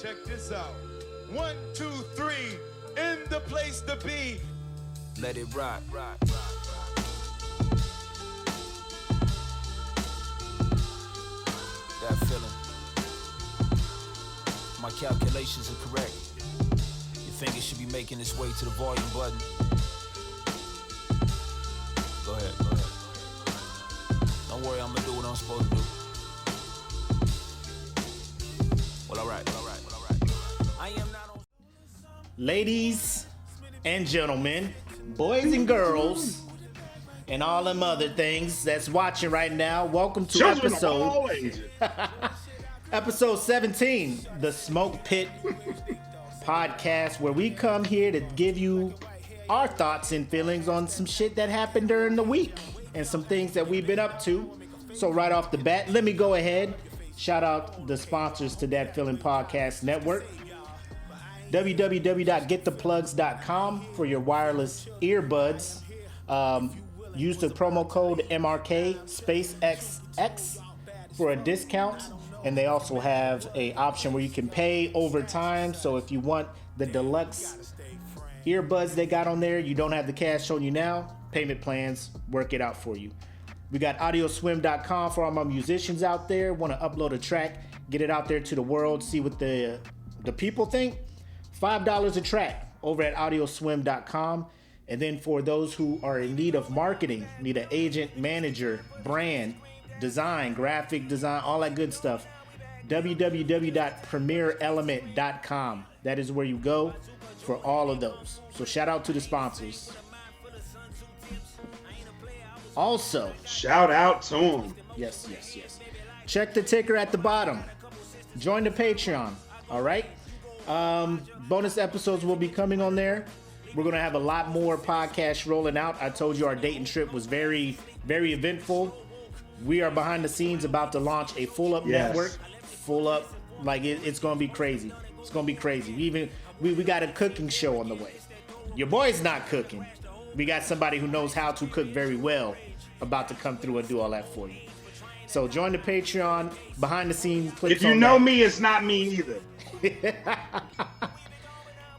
Check this out. 1, 2, 3, in the place to be. Let it rock, rock, rock. That feeling. My calculations are correct. Your finger should be making its way to the volume button. Go ahead, go ahead. Don't worry, I'm gonna do what I'm supposed to do. Well, alright. I am not on. Ladies and gentlemen, boys and girls, and all them other things that's watching right now, welcome to episode 17, the Smoke Pit podcast, where we come here to give you our thoughts and feelings on some shit that happened during the week and some things that we've been up to. So right off the bat, let me go ahead, shout out the sponsors to That Feeling Podcast Network. www.gettheplugs.com for your wireless earbuds. Use the promo code MRK_XX for a discount. And they also have a option where you can pay over time. So if you want the deluxe earbuds they got on there, you don't have the cash on you now, payment plans work it out for you. We got audioswim.com for all my musicians out there. Want to upload a track, get it out there to the world, see what the people think. $5 a track over at audioswim.com. And then for those who are in need of marketing, need an agent, manager, brand, design, graphic design, all that good stuff, www.premierelement.com. That is where you go for all of those. So shout out to the sponsors. Also, shout out to them. Yes. Check the ticker at the bottom. Join the Patreon. All right. Bonus episodes will be coming on there. We're going to have a lot more podcasts rolling out. I told you our Dayton trip was very, very eventful. We are behind the scenes about to launch a full up network. Full up. Like it's going to be crazy. It's going to be crazy. We got a cooking show on the way. Your boy's not cooking. We got somebody who knows how to cook very well about to come through and do all that for you. So join the Patreon, behind the scenes clips. If you know me, it's not me either.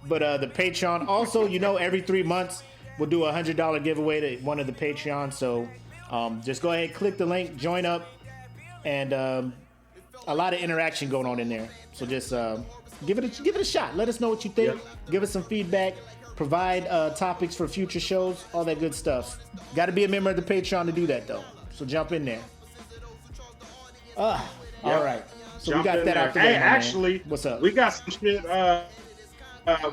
But the Patreon, also, every 3 months we'll do a $100 giveaway to one of the Patreons. So just go ahead, click the link, join up, and a lot of interaction going on in there. So just give it a shot. Let us know what you think. Yep. Give us some feedback. Provide topics for future shows. All that good stuff. Got to be a member of the Patreon to do that, though. So jump in there. All right. So we got that out the way. Hey, actually, what's up? We got some shit.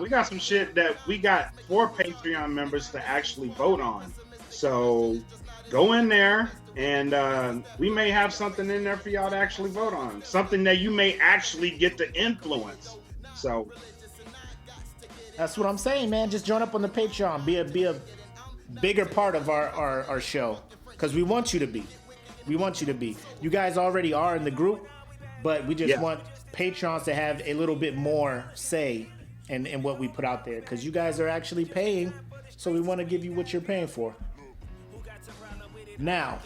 We got some shit that we got for Patreon members to actually vote on. So go in there, and we may have something in there for y'all to actually vote on. Something that you may actually get to influence. So that's what I'm saying, man. Just join up on the Patreon. Be a bigger part of our show, because we want you to be. We want you to be. You guys already are in the group, but we just want Patrons to have a little bit more say in what we put out there, because you guys are actually paying, so we want to give you what you're paying for. Now,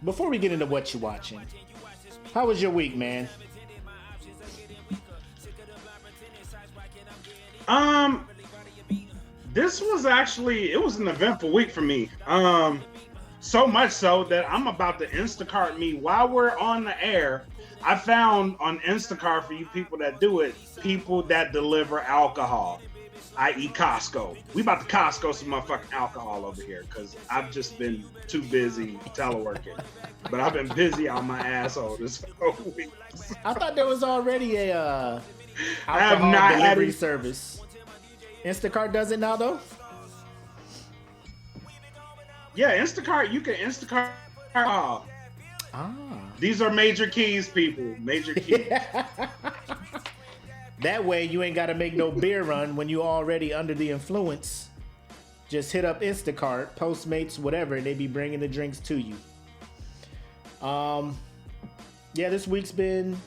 before we get into what you're watching, how was your week, man? This was actually, it was an eventful week for me. So much so that I'm about to Instacart me while we're on the air. I found on Instacart, for you people that do it, people that deliver alcohol, i.e. Costco. We about to Costco some motherfucking alcohol over here, because I've just been too busy teleworking. But I've been busy on my asshole this whole week. I thought there was already a I have not delivery had service. Instacart does it now, though? Yeah, Instacart, you can Instacart. These are major keys, people. Major keys. That way you ain't got to make no beer run when you already under the influence. Just hit up Instacart, Postmates, whatever, and they be bringing the drinks to you. This week's been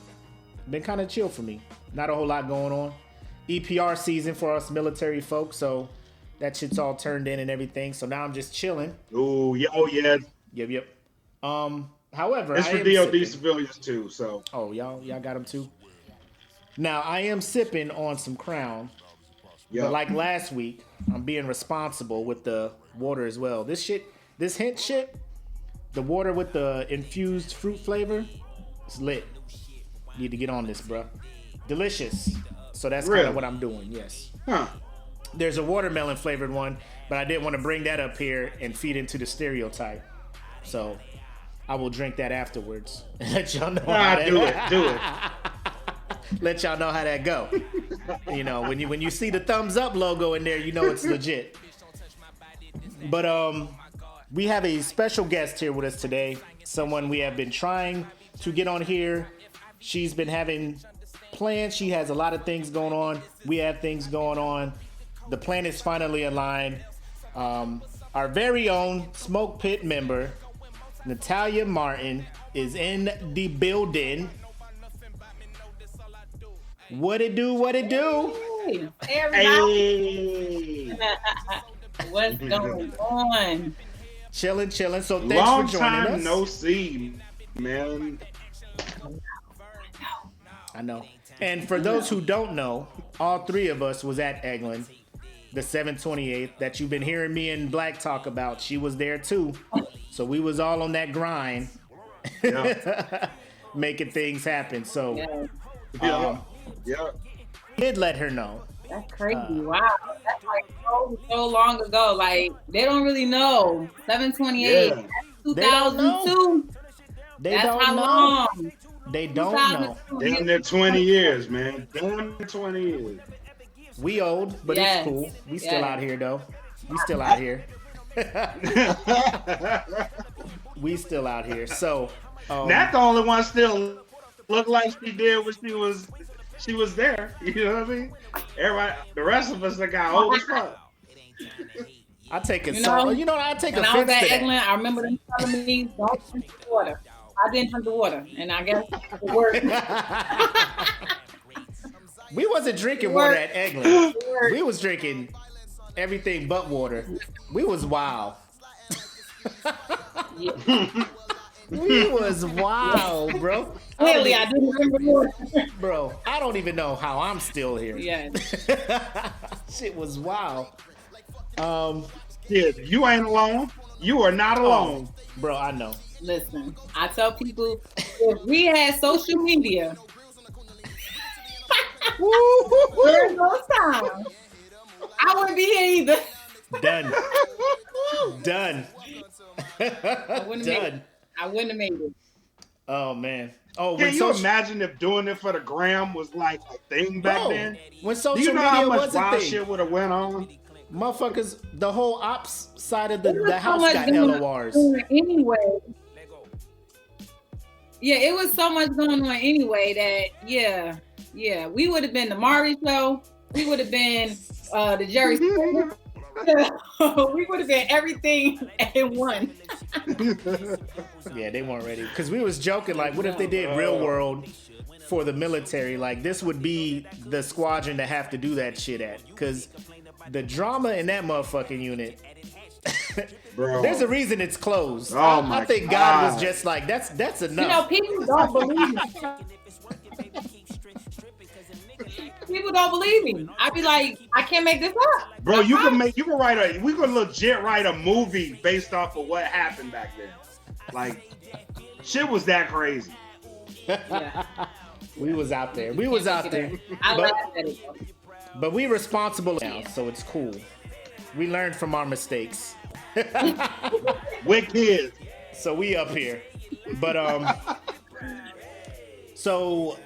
kind of chill for me. Not a whole lot going on. EPR season for us military folks, so that shit's all turned in and everything. So now I'm just chilling. Oh yeah. Yep. However, it's for DOD civilians too. So y'all got them too. Now I am sipping on some Crown, but like last week, I'm being responsible with the water as well. This hint shit, the water with the infused fruit flavor, it's lit. Need to get on this, bro. Delicious. So that's kind of what I'm doing. Yes. Huh. There's a watermelon flavored one, but I didn't want to bring that up here and feed into the stereotype. So I will drink that afterwards and let y'all know how that do it. let y'all know how that go. You know, when you see the thumbs up logo in there, you know it's legit. But we have a special guest here with us today. Someone we have been trying to get on here. She's been having plans. She has a lot of things going on. We have things going on. The plan is finally aligned. Our very own Smoke Pit member, Natalia Martin, is in the building. What it do? What it do? Hey, everybody. Hey. What's going on? Chilling. So thanks Long for joining time us. no see, man. I know. And for those who don't know, all three of us was at Eglin, the 728th that you've been hearing me and Black talk about. She was there too. So we was all on that grind, making things happen. So did let her know. That's crazy. Wow. That's like so long ago. Like, they don't really know. 728. Yeah. That's They don't know. 2002. They That's don't how know. long. They don't know. 2002. Damn near 20 years, man. Damn near 20 years. We old, but Yes. it's cool. We still Yes. out here though. We still out here. We still out here. So Not the only one still look like she did when she was there. You know what I mean? Everybody, the rest of us that got old as fuck. I take it. You know, I take When I was offense at to Eglin, I remember them telling me, don't drink the water. I didn't drink the water. And I guess it worked. that. We wasn't drinking water at Eglin. We was drinking everything but water. We was wild. We was wild, bro. Clearly, I didn't remember water. Bro, I don't even know how I'm still here. Yeah. Shit was wild. Kid, you ain't alone. You are not alone. Bro, I know. Listen, I tell people, if we had social media, during those times, I wouldn't be here either. Done. I wouldn't have made it. I wouldn't have made it. Oh man. Oh, Can when you imagine if doing it for the gram was like a thing back then? When Do social you know media how much was a wild thing, shit would have went on? motherfuckers, the whole ops side of There was the so house much got going LORs. on anyway. Yeah, it was so much going on anyway that we would have been the Maury show. We would have been the Jerry Springer. We would have been everything in one. Yeah, they weren't ready because we was joking like, what if they did Real World for the military? Like this would be the squadron to have to do that shit at because the drama in that motherfucking unit. Bro. There's a reason it's closed. Oh I my think God was God. just like, that's enough. You know, people don't believe me. People don't believe me. I'd be like, I can't make this up. Bro, we could legit write a movie based off of what happened back then. Like, shit was that crazy. Yeah. We was out there. We was out there. I But- laugh at it. But we responsible now, so it's cool. We learned from our mistakes. With kids. So we up here. But so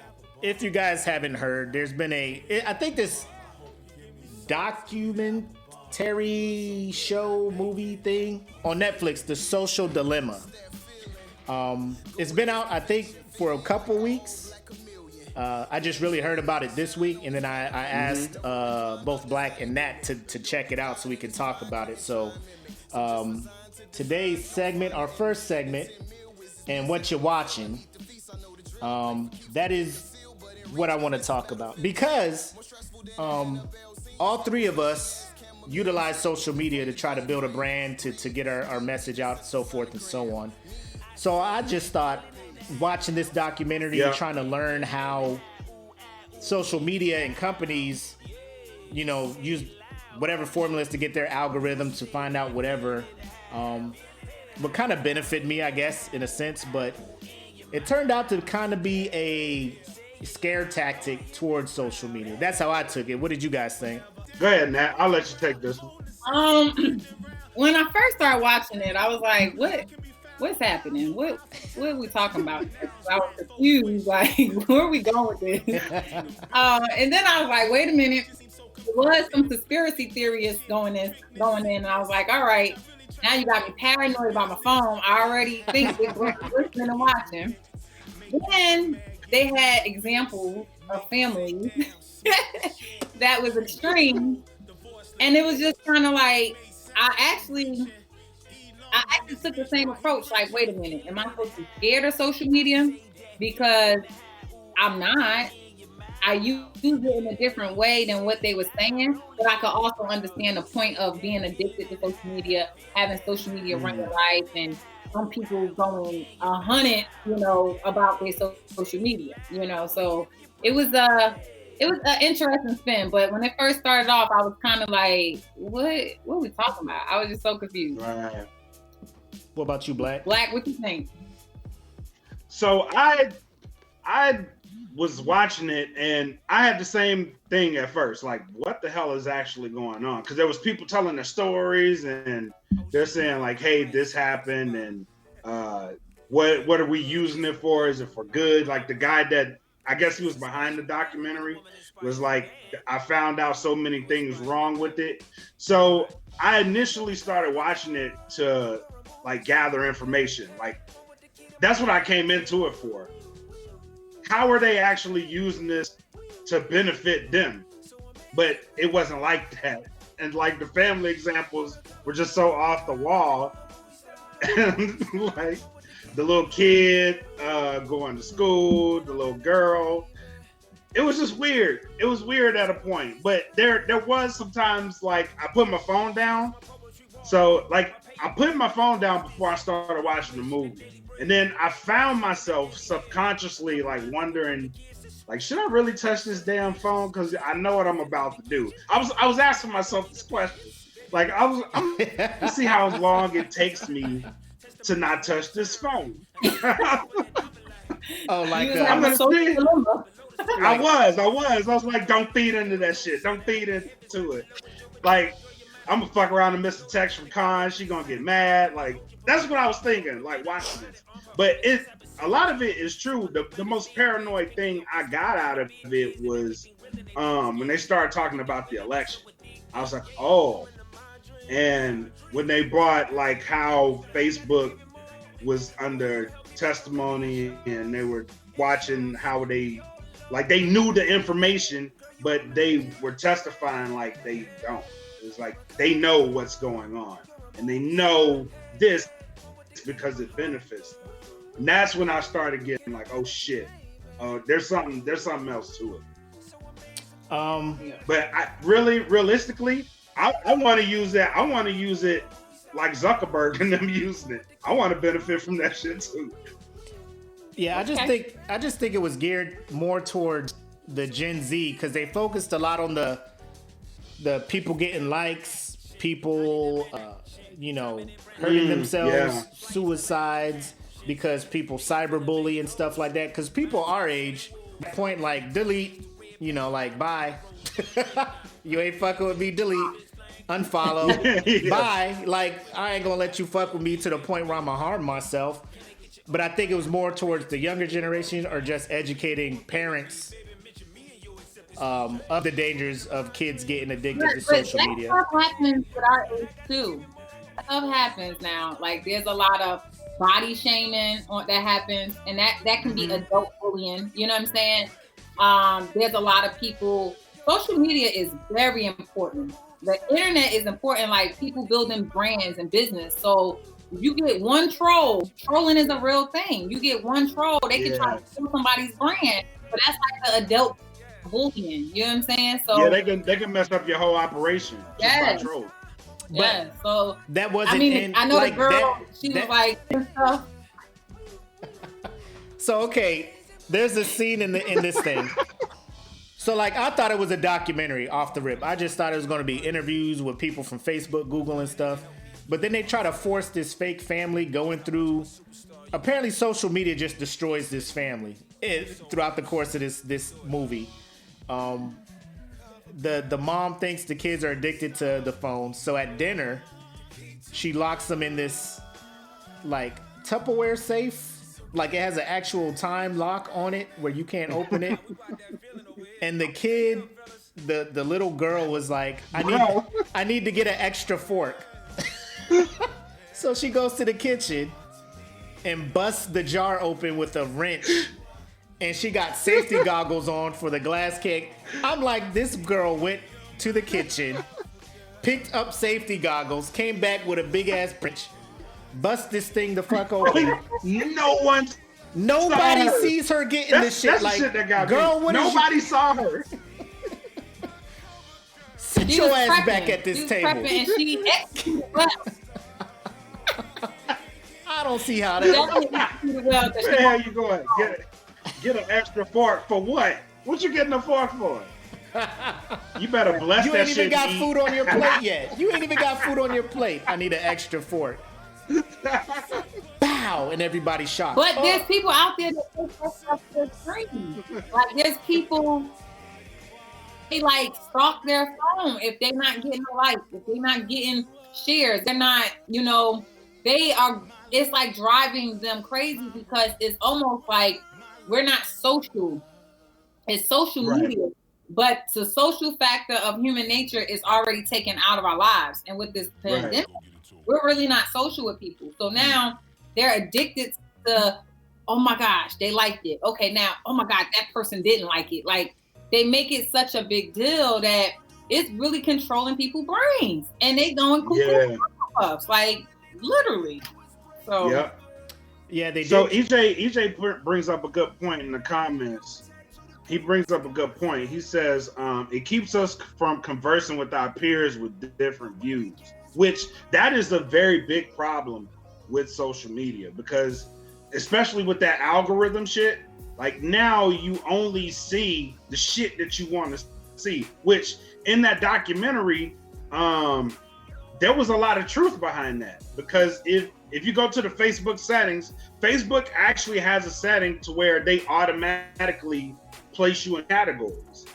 if you guys haven't heard, there's been I think this documentary show movie thing on Netflix, The Social Dilemma. It's been out, I think, for a couple weeks. I just really heard about it this week, and then I asked both Black and Nat to check it out so we can talk about it. So today's segment, our first segment, and what you're watching, that is what I want to talk about. Because all three of us utilize social media to try to build a brand, to get our message out, so forth and so on. So I just thought, watching this documentary and trying to learn how social media and companies, use whatever formulas to get their algorithms to find out whatever, would kind of benefit me, I guess, in a sense. But it turned out to kind of be a scare tactic towards social media. That's how I took it. What did you guys think? Go ahead, Nat. I'll let you take this one. When I first started watching it, I was like, what's happening? What are we talking about? I was confused, like, where are we going with this? And then I was like, wait a minute. There was some conspiracy theorists going in, and I was like, all right, now you got me paranoid about my phone. I already think it's what I'm listening and watching. Then they had examples of families that was extreme, and it was just kind of like, I actually took the same approach. Like, wait a minute, am I supposed to be scared of social media? Because I'm not. I use it in a different way than what they were saying, but I could also understand the point of being addicted to social media, having social media run your life, and some people going 100, about their social media, So it was an interesting spin. But when it first started off, I was kind of like, what are we talking about? I was just so confused. Right. What about you, Black? Black, what you think? So I was watching it, and I had the same thing at first. Like, what the hell is actually going on? Because there was people telling their stories, and they're saying like, "Hey, this happened," and what are we using it for? Is it for good? Like the guy that I guess he was behind the documentary was like, I found out so many things wrong with it. So I initially started watching it to like gather information. Like that's what I came into it for. How are they actually using this to benefit them? But it wasn't like that. And like the family examples were just so off the wall. And like the little kid going to school, the little girl. It was just weird. It was weird at a point. But there was sometimes like I put my phone down. So like I put my phone down before I started watching the movie. And then I found myself subconsciously like wondering, like, should I really touch this damn phone? Because I know what I'm about to do. I was asking myself this question. Like I'm to see how long it takes me to not touch this phone. Oh, like I'm gonna see. I was like, don't feed into that shit. Don't feed into it. Like, I'm gonna fuck around and miss a text from Khan. She gonna get mad. Like, that's what I was thinking, like watching this. But a lot of it is true. The most paranoid thing I got out of it was when they started talking about the election. I was like, oh. And when they brought like how Facebook was under testimony and they were watching how they knew the information, but they were testifying like they don't. It was like they know what's going on and they know this because it benefits them. And that's when I started getting like, oh shit, there's something else to it. But realistically, I want to use that. I want to use it like Zuckerberg and them using it. I want to benefit from that shit too. Yeah, I just think it was geared more towards the Gen Z because they focused a lot on the people getting likes, people hurting themselves, suicides because people cyberbully and stuff like that. Because people our age point like delete, like bye, you ain't fucking with me, delete, unfollow, yeah. Bye. Like I ain't gonna let you fuck with me to the point where I'm gonna harm myself. But I think it was more towards the younger generation or just educating parents of the dangers of kids getting addicted to social media. That stuff happens with our age too. That stuff happens now. Like there's a lot of body shaming that happens, and that can be adult bullying. You know what I'm saying? There's a lot of people. Social media is very important. The internet is important. Like people building brands and business. So you get one troll. Trolling is a real thing. You get one troll, they can try to steal somebody's brand, but that's like the adult bullying. You know what I'm saying? So yeah, they can mess up your whole operation just by troll. Yeah. So that wasn't. I mean, I know like the girl. She was like stuff. So okay, there's a scene in this thing. So, like, I thought it was a documentary off the rip. I just thought it was going to be interviews with people from Facebook, Google, and stuff. But then they try to force this fake family going through. Apparently, social media just destroys this family throughout the course of this movie. The mom thinks the kids are addicted to the phone. So at dinner, she locks them in this, like, Tupperware safe. Like, it has an actual time lock on it where you can't open it. And the kid, the little girl was like, I need to get an extra fork. So she goes to the kitchen and busts the jar open with a wrench. And she got safety goggles on for the glass cake. I'm like, this girl went to the kitchen, picked up safety goggles, came back with a big ass wrench, bust this thing the fuck open. Nobody sees her getting this shit. That's like, the shit that got girl, me. what Nobody saw her. Sit She your was ass prepping. back at this She was table. prepping and she executed well. I don't see how Definitely that. executed well, 'cause Where the she hell you going? Get an extra fork for what? What you getting a fork for? You better bless You that ain't shit. even got and eat. food on your plate yet. You ain't even got food on your plate. I need an extra fork. Bow, and everybody shocked. But there's people out there that take that stuff for free. Like, there's people, they like stalk their phone if they're not getting a like, if they're not getting shares, they're not, they are, it's like driving them crazy because it's almost like we're not social. It's social media. But the social factor of human nature is already taken out of our lives. And with this pandemic, we're really not social with people. So now they're addicted to, oh my gosh, they liked it. Okay, now, oh my God, that person didn't like it. Like, they make it such a big deal that it's really controlling people's brains. And they going cuckoo puffs, like, literally. So, yeah, they do. So EJ brings up a good point in the comments. He brings up a good point. He says it keeps us from conversing with our peers with different views, which that is a very big problem with social media, because especially with that algorithm shit, like, now you only see the shit that you want to see, which in that documentary, there was a lot of truth behind that, because if you go to the Facebook settings, Facebook actually has a setting to where they automatically place you in categories,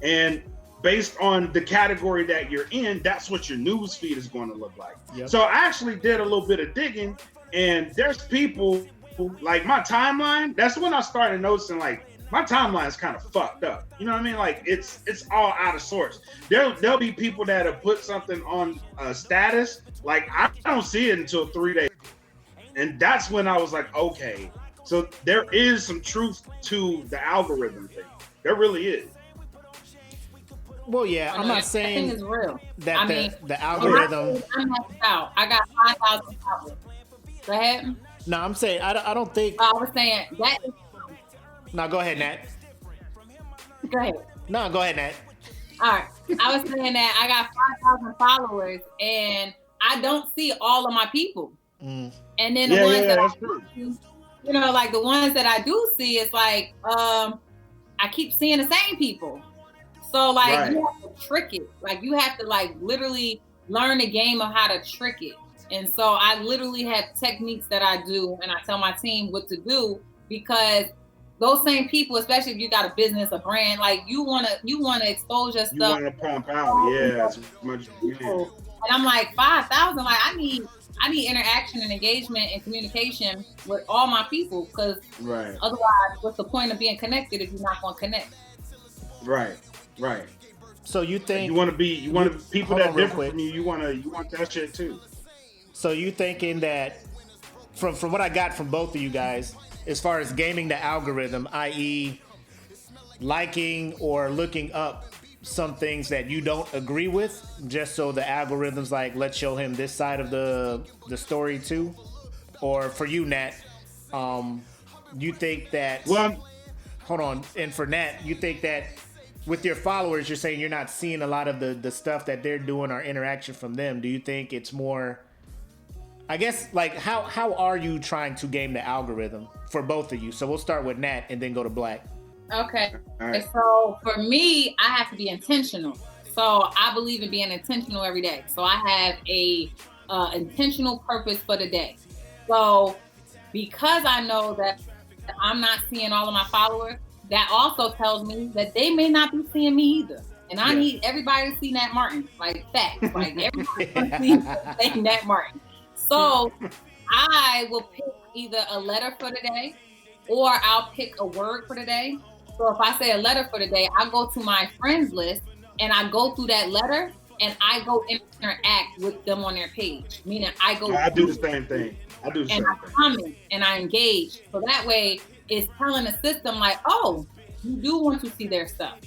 and based on the category that you're in, that's what your news feed is going to look like. So I actually did a little bit of digging, and there's people who, like, my timeline, that's when I started noticing, like, my timeline is kind of fucked up. You know what I mean? Like, it's all out of sorts. There'll be people that have put something on status, like, I don't see it until 3 days. And that's when I was like, okay, so there is some truth to the algorithm thing. There really is. Well, yeah, I'm not saying it's real. that the algorithm. I'm maxed out. I got 5,000 followers. Go ahead. No, I'm saying I don't think. I was saying that. No, go ahead, Nat. Go ahead. No, go ahead, Nat. All right. I was saying that I got 5,000 followers, and I don't see all of my people. And then the ones that that's true. Like the ones that I do see, it's like I keep seeing the same people. So like you have to trick it. Like you have to like literally learn the game of how to trick it. And so I literally have techniques that I do, and I tell my team what to do, because those same people, especially if you got a business, a brand, like you wanna expose your stuff. You wanna pump out, as much as you can. And I'm like 5,000. Like I need interaction and engagement and communication with all my people, because otherwise, what's the point of being connected if you're not going to connect? Right. So you think you want people that different from you? You want that shit too. So you thinking that from what I got from both of you guys, as far as gaming the algorithm, i.e., liking or looking up some things that you don't agree with, just so the algorithm's like, let's show him this side of the story too? Or for you, Nat, you think that... Well, hold on. And for Nat, you think that with your followers, you're saying you're not seeing a lot of the stuff that they're doing or interaction from them. Do you think it's more... I guess, like, how are you trying to game the algorithm for both of you? So we'll start with Nat and then go to Black. Okay. All right. So for me, I have to be intentional. So I believe in being intentional every day. So I have a intentional purpose for the day. So because I know that I'm not seeing all of my followers, that also tells me that they may not be seeing me either. And I need everybody to see Nat Martin, like facts. Like everybody to see Nat Martin. So I will pick either a letter for the day, or I'll pick a word for the day. So if I say a letter for the day, I go to my friends list and I go through that letter and I go interact with them on their page. Meaning I go. I do the same thing. I do the same and I thing. comment and I engage. So that way it's telling the system like, oh, you do want to see their stuff.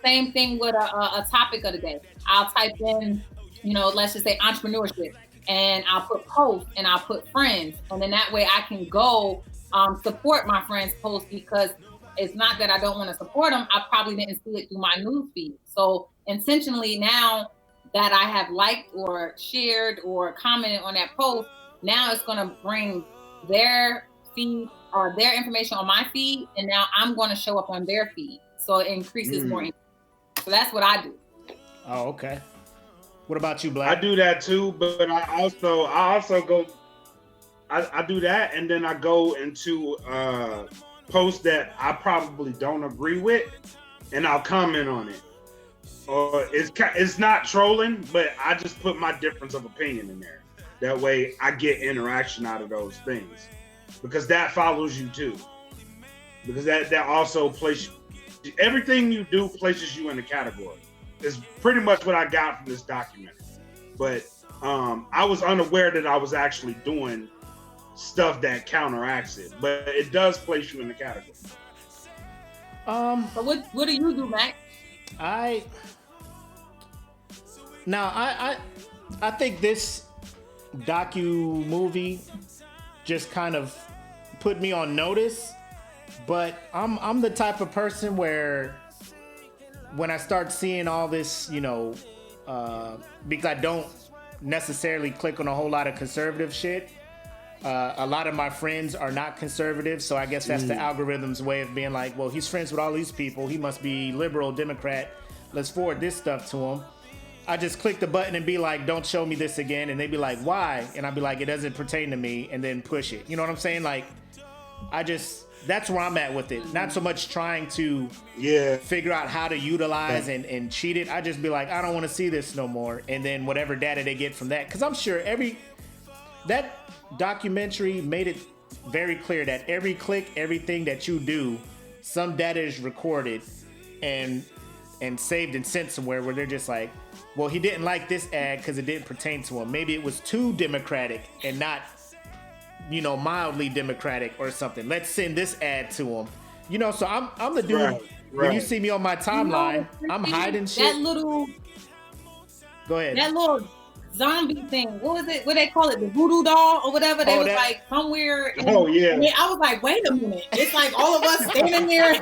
Same thing with a topic of the day. I'll type in, let's just say entrepreneurship, and I'll put posts and I'll put friends. And then that way I can go support my friends' posts, because it's not that I don't want to support them. I probably didn't see it through my news feed. So intentionally, now that I have liked or shared or commented on that post, now it's going to bring their feed or their information on my feed. And now I'm going to show up on their feed. So it increases more. So that's what I do. Oh, okay. What about you, Black? I do that too, but I also go. I do that, and then I go into posts that I probably don't agree with, and I'll comment on it. Or it's not trolling, but I just put my difference of opinion in there. That way, I get interaction out of those things, because that follows you too. Because that also places everything you do places you in a category. It's pretty much what I got from this documentary. But I was unaware that I was actually doing stuff that counteracts it, but it does place you in the category. So what do you do, Mac? I think this movie just kind of put me on notice, but I'm the type of person where when I start seeing all this, because I don't necessarily click on a whole lot of conservative shit. A lot of my friends are not conservative, so I guess that's the algorithm's way of being like, well, he's friends with all these people. He must be liberal, Democrat. Let's forward this stuff to him. I just click the button and be like, don't show me this again. And they'd be like, why? And I'd be like, it doesn't pertain to me, and then push it. You know what I'm saying? Like, that's where I'm at with it. Not so much trying to figure out how to utilize and cheat it. I just be like, I don't want to see this no more. And then whatever data they get from that. Because I'm sure that documentary made it very clear that every click, everything that you do, some data is recorded and saved and sent somewhere where they're just like, well, he didn't like this ad because it didn't pertain to him. Maybe it was too democratic and not, mildly democratic or something. Let's send this ad to him. So I'm the dude. Right. When you see me on my timeline, I'm hiding shit. Go ahead. That little zombie thing. What was it? What they call it? The voodoo doll or whatever. They was like somewhere. And I was like, wait a minute. It's like all of us standing there.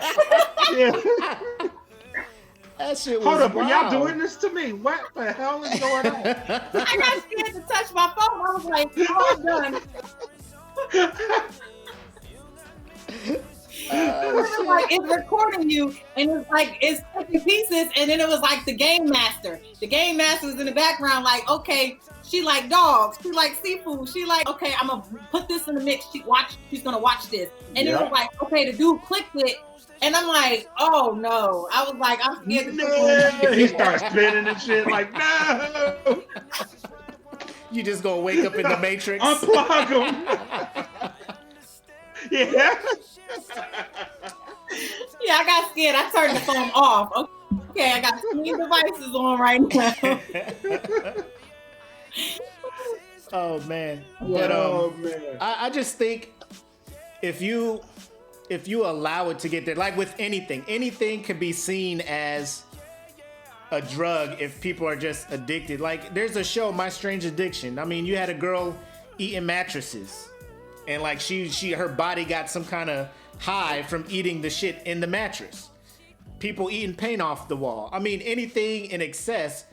That shit was Hold up, wild. are y'all doing this to me? What the hell is going on? I got scared to touch my phone. I was like, oh, I'm done. It's recording you, and it's like it's taking pieces, and then it was like the game master. The game master was in the background, like, okay, she like dogs, she like seafood, she like, okay, I'm gonna put this in the mix. She's gonna watch this, and it was like, okay, the dude clicked it, and I'm like, oh no, I was like, I'm scared to He starts spinning and shit, like, no. You just gonna wake up in the Matrix. Unplug him. Yeah, I got scared. I turned the phone off. Okay, I got 2 devices on right now. Oh man. Yeah. But I just think if you allow it to get there, like with anything can be seen as a drug if people are just addicted. Like there's a show, My Strange Addiction. I mean, you had a girl eating mattresses, and like her body got some kind of high from eating the shit in the mattress. People eating paint off the wall. I mean, anything in excess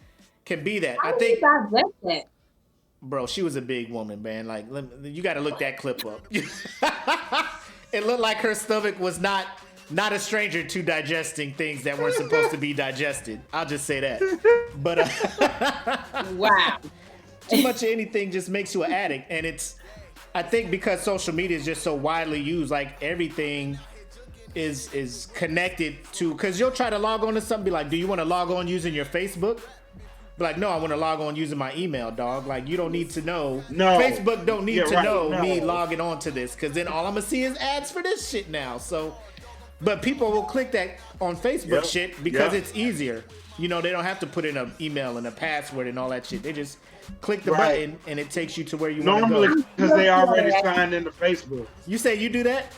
can be that. I think digest that. Bro, she was a big woman, man. Like, you got to look that clip up. It looked like her stomach was not not a stranger to digesting things that weren't supposed to be digested. I'll just say that. But Wow. too much of anything just makes you an addict, and I think because social media is just so widely used, like everything is connected to, because you'll try to log on to something, be like, do you want to log on using your Facebook? Be like, no, I want to log on using my email, dog. Like, you don't need to know. No. Facebook don't need to know no. me logging on to this, because then all I'm going to see is ads for this shit now. So, but people will click that on Facebook shit because it's easier. You know, they don't have to put in an email and a password and all that shit. They just click the button and it takes you to where you want to go. Normally, because they already signed into Facebook. You say you do that?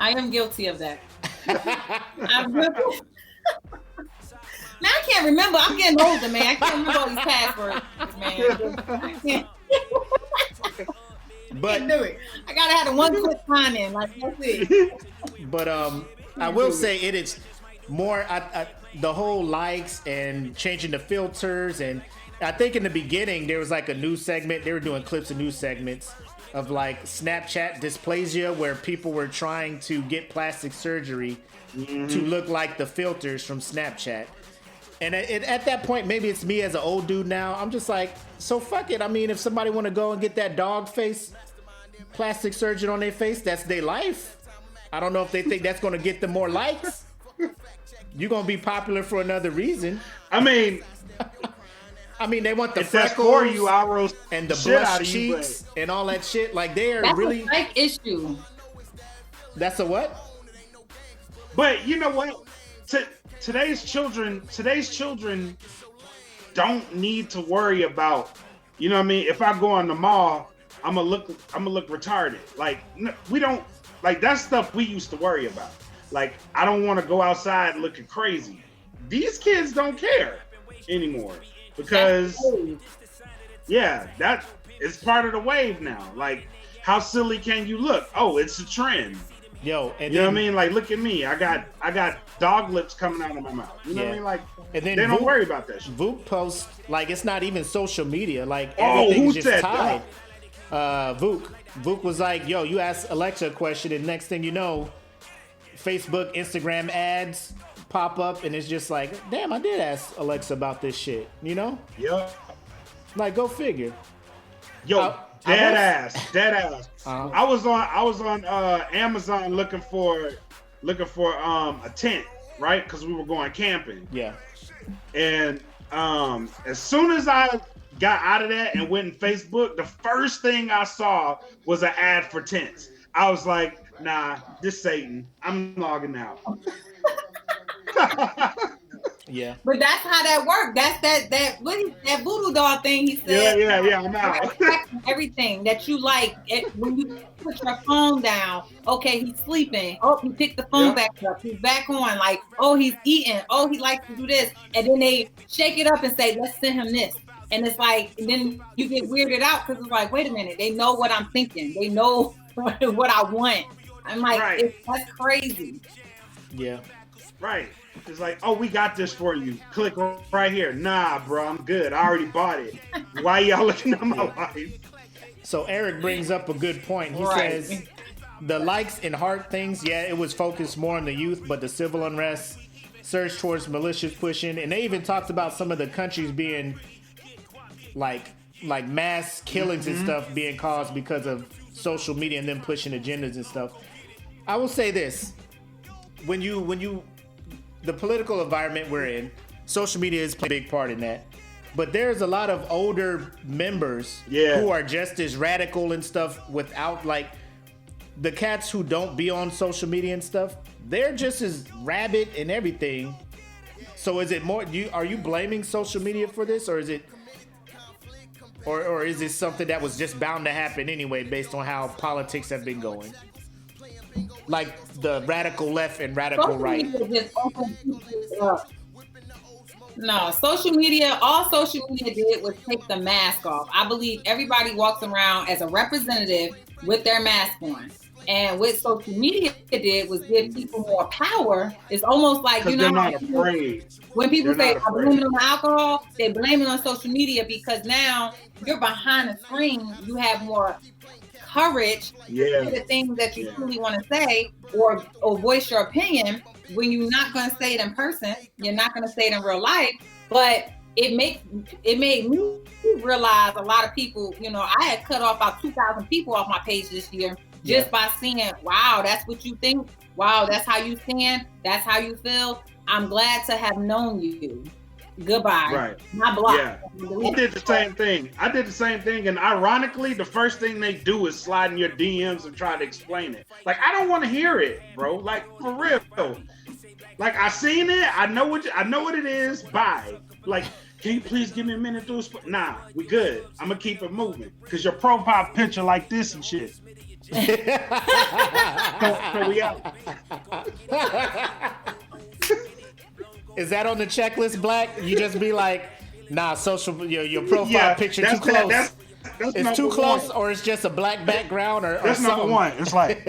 I am guilty of that. I'm guilty. Now I can't remember. I'm getting older, man. I can't remember all these passwords, man. I can't do it. I gotta have the one quick sign in. Like, that's it. But I will say it is more the whole likes and changing the filters, and I think in the beginning there was like a news segment. They were doing clips of news segments of like Snapchat dysplasia, where people were trying to get plastic surgery to look like the filters from Snapchat. And at that point, maybe it's me as an old dude now. I'm just like, so fuck it. I mean, if somebody want to go and get that dog face plastic surgery on their face, that's their life. I don't know if they think that's going to get them more likes. You're going to be popular for another reason. I mean, they want the if that's freckles for you, I'll roast and the shit out blush of you, cheeks and all that shit. Like, they are That's really... a like issue. That's a what? But you know what? Today's children don't need to worry about, you know what I mean? If I go on the mall, I'm gonna look retarded. Like, we don't, like, that's stuff we used to worry about. Like, I don't want to go outside looking crazy. These kids don't care anymore because, that is part of the wave now. Like, how silly can you look? Oh, it's a trend. Yo, and you know what I mean? Like, look at me. I got dog lips coming out of my mouth. You know what I mean? Like, and then they don't worry about that shit. Vuk posts, like, it's not even social media. Like, everything is just tied. Vuk was like, yo, you ask Alexa a question, and next thing you know, Facebook, Instagram ads pop up, and it's just like, damn, I did ask Alexa about this shit, you know? Yeah. Like, go figure. Yo, dead ass. Uh-huh. I was on Amazon looking for a tent, right? Because we were going camping. Yeah. And as soon as I got out of that and went in Facebook, the first thing I saw was an ad for tents. I was like, nah, this Satan. I'm logging out. Yeah. But that's how that worked. That's that voodoo doll thing he said. Yeah, I'm out. Everything that you like, when you put your phone down, okay, he's sleeping. Oh, he picked the phone back up. He's back on. Like, oh, he's eating. Oh, he likes to do this. And then they shake it up and say, let's send him this. And it's like, and then you get weirded out because it's like, wait a minute, they know what I'm thinking. They know what I want. I'm like, that's crazy. Yeah. Right. It's like, oh, we got this for you. Click right here. Nah, bro, I'm good. I already bought it. Why y'all looking at my life? So Eric brings up a good point. He says the likes and heart things, it was focused more on the youth, but the civil unrest, surge towards militias pushing, and they even talked about some of the countries being like mass killings and stuff being caused because of social media and them pushing agendas and stuff. I will say this. When you the political environment we're in, social media is a big part in that. But there's a lot of older members who are just as radical and stuff without, like, the cats who don't be on social media and stuff, they're just as rabid and everything. So is it more, are you blaming social media for this, or is it, or is this something that was just bound to happen anyway based on how politics have been going? Like the radical left and radical right. No, social media, all social media did was take the mask off. I believe everybody walks around as a representative with their mask on. And what social media did was give people more power. It's almost like, you know, they're not afraid. When people say, I blame it on alcohol, they blame it on social media because now you're behind the screen. You have more courage to say the things that you truly want to say or voice your opinion when you're not going to say it in person. You're not going to say it in real life. But it made me realize a lot of people, you know, I had cut off about 2,000 people off my page this year just by seeing, wow, that's what you think. Wow, that's how you stand. That's how you feel. I'm glad to have known you. Goodbye. Right. My block. Yeah. I did the same thing. And ironically, the first thing they do is slide in your DMs and try to explain it. Like, I don't want to hear it, bro. Like, for real. Like, I seen it. I know what it is. Bye. Like, can you please give me a minute to explain? Nah, we good. I'm gonna keep it moving. Cause your profile picture like this and shit. So we out. Is that on the checklist, Black? You just be like, nah, your profile picture too close. That's it's too close, or it's just a black background, or that's something. number one. It's like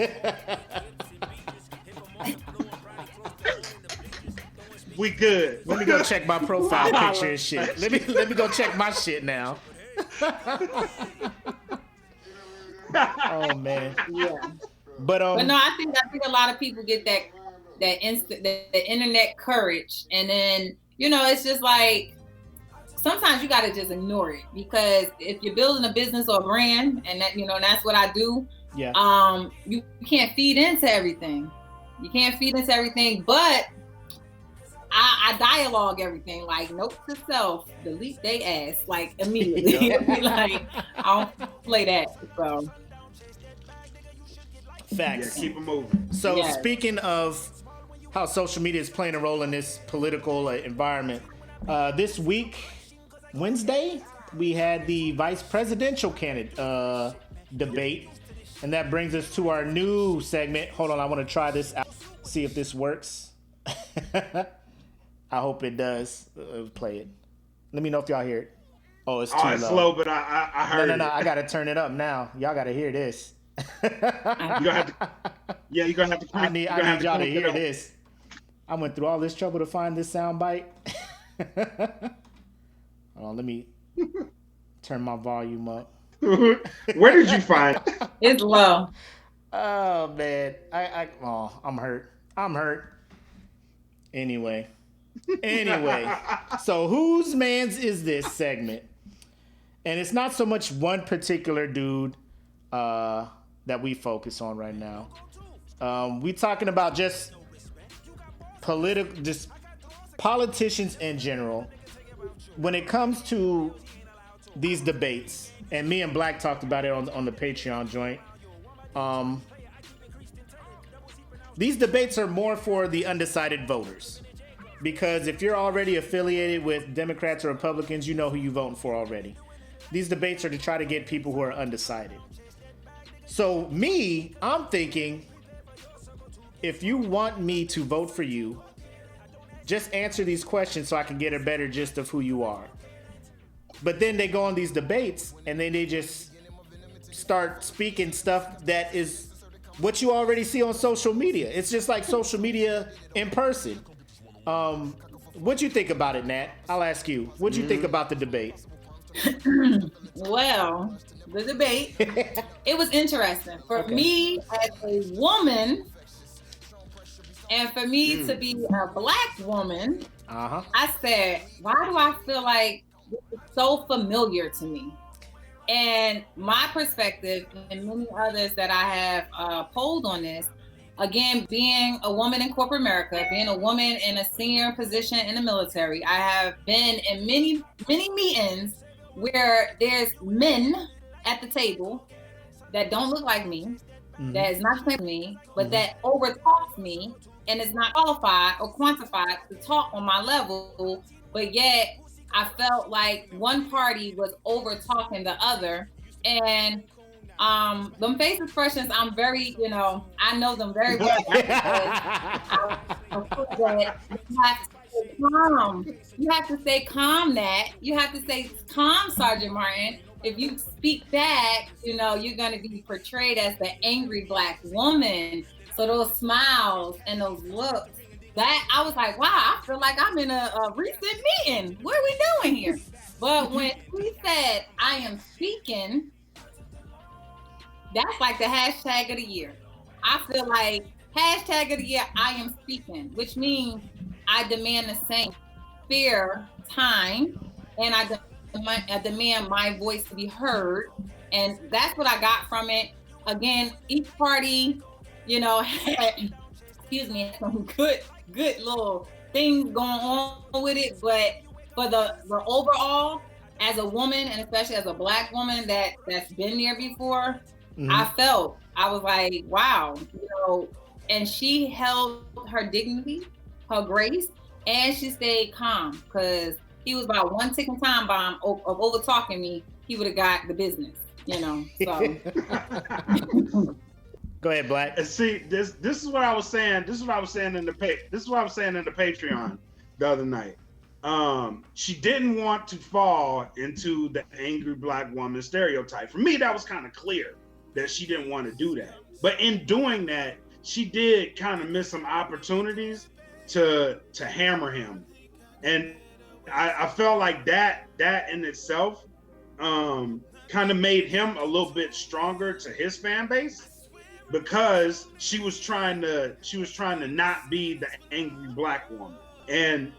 we good. Let me go check my profile picture and shit. Let me go check my shit now. Oh man. Yeah. But no, I think a lot of people get that the internet courage, and then, you know, it's just like sometimes you got to just ignore it, because if you're building a business or a brand, and that, you know, that's what I do. Yeah. You can't feed into everything. But I dialogue everything, like note to self, delete they ass, like immediately. Like, I don't play that. So facts. Yeah, keep it moving. So speaking of how social media is playing a role in this political environment, this week, Wednesday, we had the vice presidential candidate debate, and that brings us to our new segment. Hold on, I want to try this out, see if this works. I hope it does. Play it. Let me know if y'all hear it. Oh, it's too low. It's slow, but I heard it. No, I gotta turn it up now. Y'all gotta hear this. You're gonna have to. Yeah, you're gonna have to. I need y'all to hear this. I went through all this trouble to find this sound bite. Hold on, let me turn my volume up. Where did you find it? It's low. Oh man, I'm hurt. Anyway, so whose man's is this segment? And it's not so much one particular dude that we focus on right now. We talking about just politicians in general. When it comes to these debates, and me and Black talked about it on the Patreon joint. These debates are more for the undecided voters, because if you're already affiliated with Democrats or Republicans, you know who you're voting for already. These debates are to try to get people who are undecided. So I'm thinking, if you want me to vote for you, just answer these questions so I can get a better gist of who you are. But then they go on these debates and then they just start speaking stuff that is what you already see on social media. It's just like social media in person. What'd you think about it, Nat? I'll ask you. What'd you think about the debate? Well, the debate, it was interesting. For me as a woman, and for me to be a Black woman, I said, why do I feel like this is so familiar to me? And my perspective, and many others that I have polled on this, again, being a woman in corporate America, being a woman in a senior position in the military, I have been in many, many meetings where there's men at the table that don't look like me, that is not like me, but that overtalks me and is not qualified or quantified to talk on my level, but yet I felt like one party was over talking the other. And them face expressions, I'm very, I know them very well. I put that you have to stay calm. You have to stay calm, Nat. You have to stay calm, Sergeant Martin. If you speak back, you're going to be portrayed as the angry Black woman. So those smiles and those looks, that I was like, wow, I feel like I'm in a recent meeting. What are we doing here? But when he said, I am speaking, that's like the hashtag of the year. I feel like hashtag of the year, I am speaking, which means I demand the same fair time, and I demand my voice to be heard, and that's what I got from it. Again, each party, you know, had, excuse me, some good little things going on with it, but for the overall, as a woman, and especially as a Black woman that's been there before, I was like, wow, you know, and she held her dignity, her grace, and she stayed calm, because he was about one ticking time bomb of over talking me. He would have got the business, you know. So go ahead, Black. And see, this is what I was saying. This is what I was saying in the Patreon the other night. She didn't want to fall into the angry Black woman stereotype. For me, that was kind of clear that she didn't want to do that. But in doing that, she did kind of miss some opportunities to hammer him. And I felt like that in itself kind of made him a little bit stronger to his fan base, because she was trying to not be the angry Black woman. And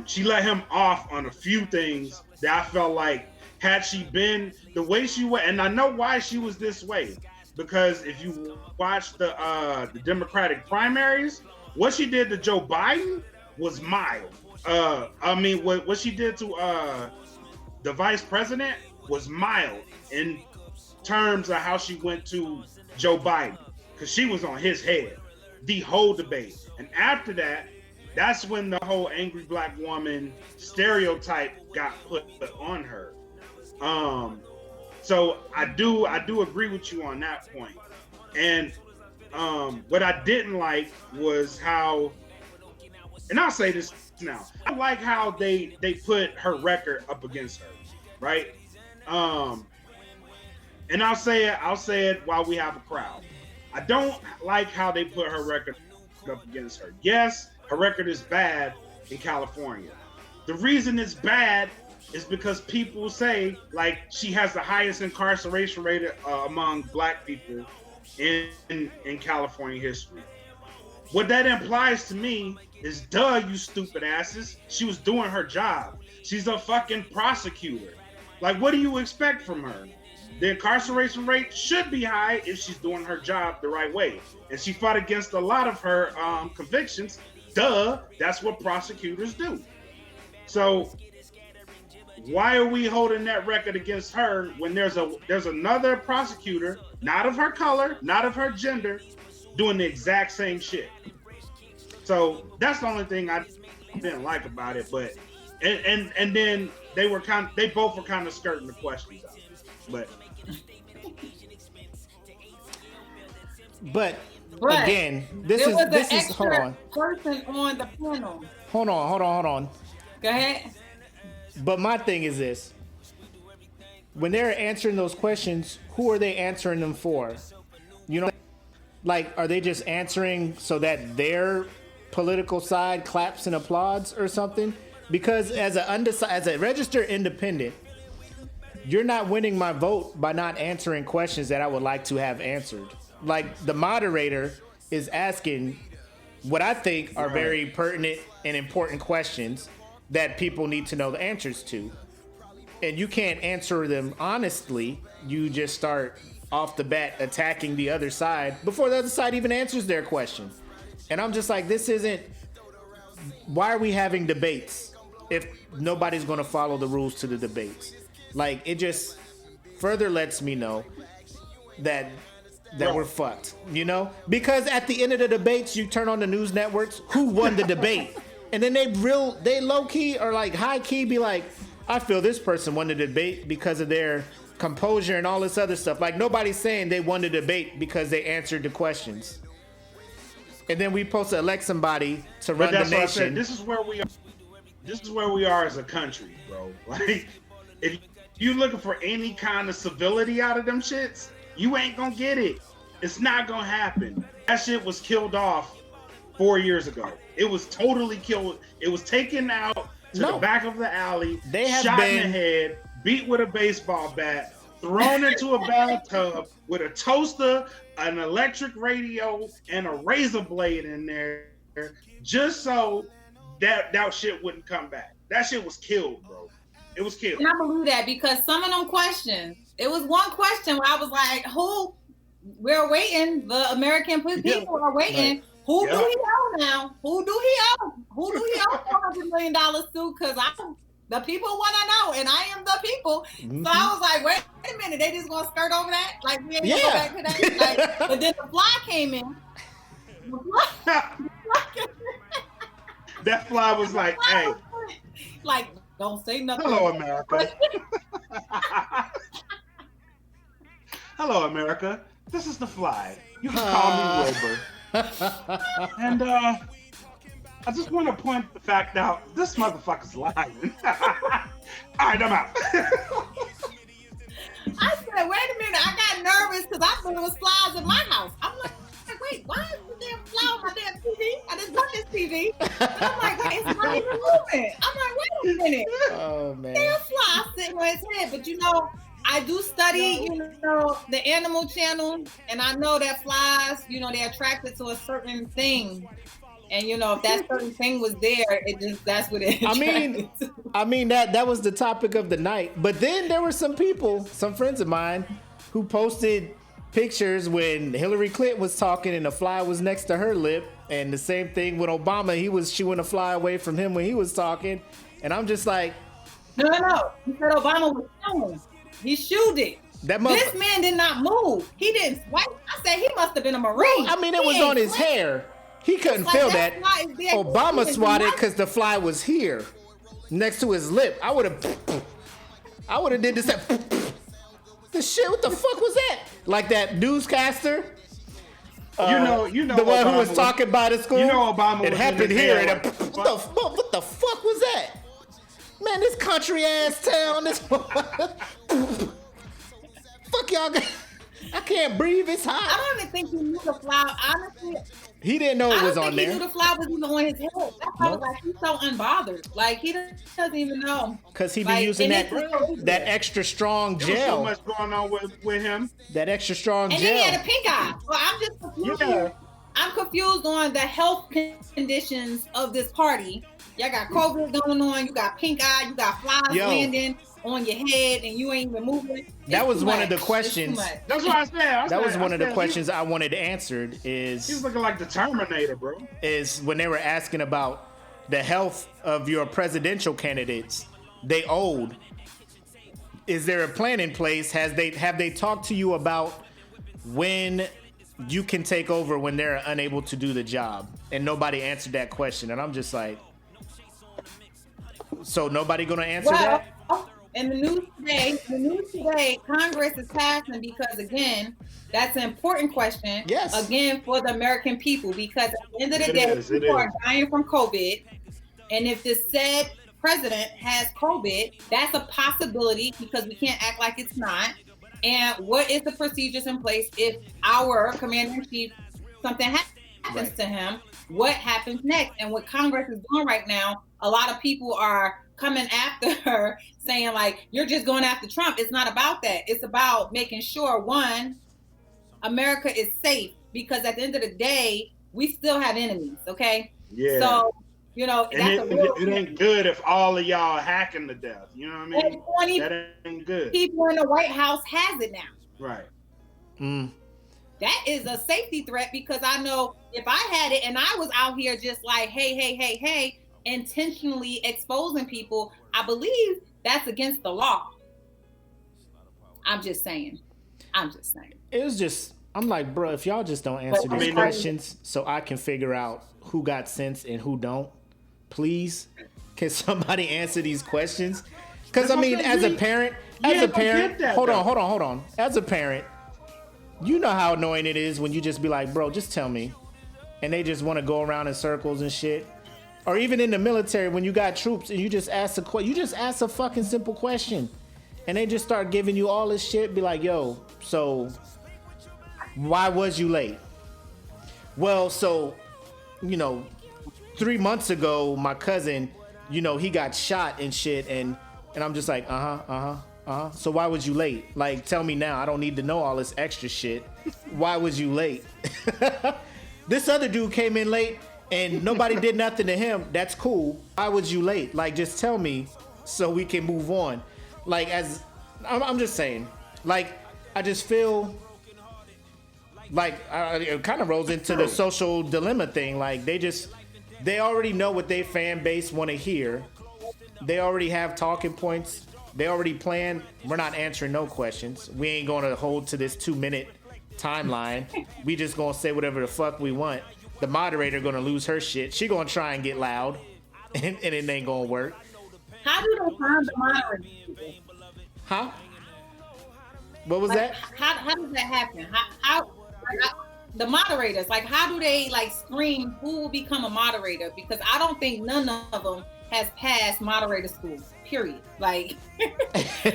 she let him off on a few things that I felt like, had she been the way she was, and I know why she was this way, because if you watch the Democratic primaries, what she did to Joe Biden was mild. I mean, what she did to the vice president was mild in terms of how she went to Joe Biden, because she was on his head the whole debate. And after that, that's when the whole angry Black woman stereotype got put on her. So I do agree with you on that point. And what I didn't like was how, and I'll say this now, I like how they put her record up against her, right? And I'll say it while we have a crowd. I don't like how they put her record up against her. Yes, her record is bad in California. The reason it's bad is because people say, like, she has the highest incarceration rate among Black people in California history. What that implies to me is, duh, you stupid asses, she was doing her job. She's a fucking prosecutor. Like, what do you expect from her? The incarceration rate should be high if she's doing her job the right way. And she fought against a lot of her convictions. Duh, that's what prosecutors do. So why are we holding that record against her when there's another prosecutor, not of her color, not of her gender, doing the exact same shit? So that's the only thing I didn't like about it. But and then they both were kind of skirting the questions out. But again, this is hold on. Person on the panel. Hold on. Go ahead. But my thing is this: when they're answering those questions, who are they answering them for? You know, like, are they just answering so that their political side claps and applauds or something? Because as a registered independent, you're not winning my vote by not answering questions that I would like to have answered. Like, the moderator is asking what I think are very pertinent and important questions that people need to know the answers to. And you can't answer them honestly. You just start off the bat attacking the other side before the other side even answers their question. And I'm just like, why are we having debates if nobody's going to follow the rules to the debates? Like, it just further lets me know that we're fucked, you know? Because at the end of the debates, you turn on the news networks, who won the debate? And then they low key or like high key be like, I feel this person won the debate because of their composure and all this other stuff. Like, nobody's saying they won the debate because they answered the questions. And then we supposed to elect somebody to run the nation. I said, this is where we are as a country, bro. Like, if you looking for any kind of civility out of them shits, you ain't gonna get it. It's not gonna happen. That shit was killed off 4 years ago. It was totally killed. It was taken out to the back of the alley, shot in the head, beat with a baseball bat, thrown into a bathtub with a toaster, an electric radio, and a razor blade in there, just so that shit wouldn't come back. That shit was killed, bro. It was killed. And I believe that because some of them questions, it was one question where I was like, we're waiting. The American people are waiting. Right. Who do he owe now? Who do he owe? Who do he owe $400 million to? Because the people want to know, and I am the people. Mm-hmm. So I was like, wait a minute, they just gonna skirt over that? Like we ain't gonna go back to that? Like, but then the fly came in. That fly was like, hey. Like, don't say nothing. Hello, America. Hello, America. This is the fly. You can call me Wilbur. And I just want to point the fact out. This motherfucker's lying. All right, I'm out. I said, wait a minute. I got nervous because I thought it was flies in my house. I'm like, wait, why is the damn fly on my damn TV? I just got this TV. And I'm like, wait, it's not even moving. I'm like, wait a minute. Oh, man. Damn fly sitting on his head. But I do study, the animal channel, and I know that flies, they're attracted to a certain thing. And if that certain thing was there, that's what it is. I mean that was the topic of the night. But then there were some friends of mine, who posted pictures when Hillary Clinton was talking and the fly was next to her lip, and the same thing with Obama. He was shooing a fly away from him when he was talking, and I'm just like, no. He said Obama was shooing. He shooed it. This man did not move. He didn't swipe. I said he must have been a Marine. I mean, it was on his hair. He couldn't feel that. Obama swatted because the fly was here, next to his lip. I would have did this. The shit. What the fuck was that? Like that newscaster. The one who was talking by the school. Obama. It happened here. And what the fuck was that? Man, this country ass town. This fuck y'all. I can't breathe. It's hot. I don't even think he knew the fly. Honestly, he didn't know it was on there. He knew the fly was even on his head. That's why I was like, he's so unbothered. Like he doesn't even know. Because he be using that extra strong gel. There was so much going on with him. That extra strong gel. And then he had a pink eye. Well, I'm just confused. Yeah. I'm confused on the health conditions of this party. Y'all got COVID going on. You got pink eye. You got flies landing on your head, and you ain't even moving. That was one of the questions. That's what I said. That was one of the questions I wanted answered. He's looking like the Terminator, bro. Is when they were asking about the health of your presidential candidates, they owed. Is there a plan in place? Have they talked to you about when you can take over when they're unable to do the job? And nobody answered that question, and I'm just like, so nobody gonna answer that? In the news today, Congress is passing because, again, that's an important question. Yes. Again, for the American people, because at the end of the day, people are dying from COVID. And if the said president has COVID, that's a possibility because we can't act like it's not. And what is the procedures in place if our commander-in-chief, something happens to him? What happens next? And what Congress is doing right now, a lot of people are coming after her saying like, you're just going after Trump. It's not about that. It's about making sure, one, America is safe, because at the end of the day, we still have enemies, okay? Yeah. So, it ain't good if all of y'all hacking to death. You know what I mean? That ain't good. People in the White House has it now. Right. That is a safety threat, because I know if I had it and I was out here just like, hey, intentionally exposing people, I believe that's against the law. I'm just saying. It was just, I'm like, bro, if y'all just don't answer these questions so I can figure out who got sense and who don't, please, can somebody answer these questions? Because, I mean, as a parent, hold on. As a parent, you know how annoying it is when you just be like, bro, just tell me. And they just want to go around in circles and shit. Or even in the military, when you got troops and you just ask a fucking simple question, and they just start giving you all this shit. Be like, yo, so why was you late? Well, so 3 months ago, my cousin, he got shot and shit, and I'm just like, So why was you late? Like, tell me now. I don't need to know all this extra shit. Why was you late? This other dude came in late and nobody did nothing to him. That's cool. Why was you late? Like, just tell me so we can move on. Like, I'm just saying. Like, I just feel like it kind of rolls into the social dilemma thing. Like, they already know what their fan base want to hear. They already have talking points. They already planned. We're not answering no questions. We ain't going to hold to this 2-minute timeline. We just going to say whatever the fuck we want. The moderator going to lose her shit. She going to try and get loud, and it ain't going to work. How do they find the moderator? Huh? What was that? How does that happen? How the moderators, like, how do they like screen who will become a moderator? Because I don't think none of them has passed moderator school. Period. Like,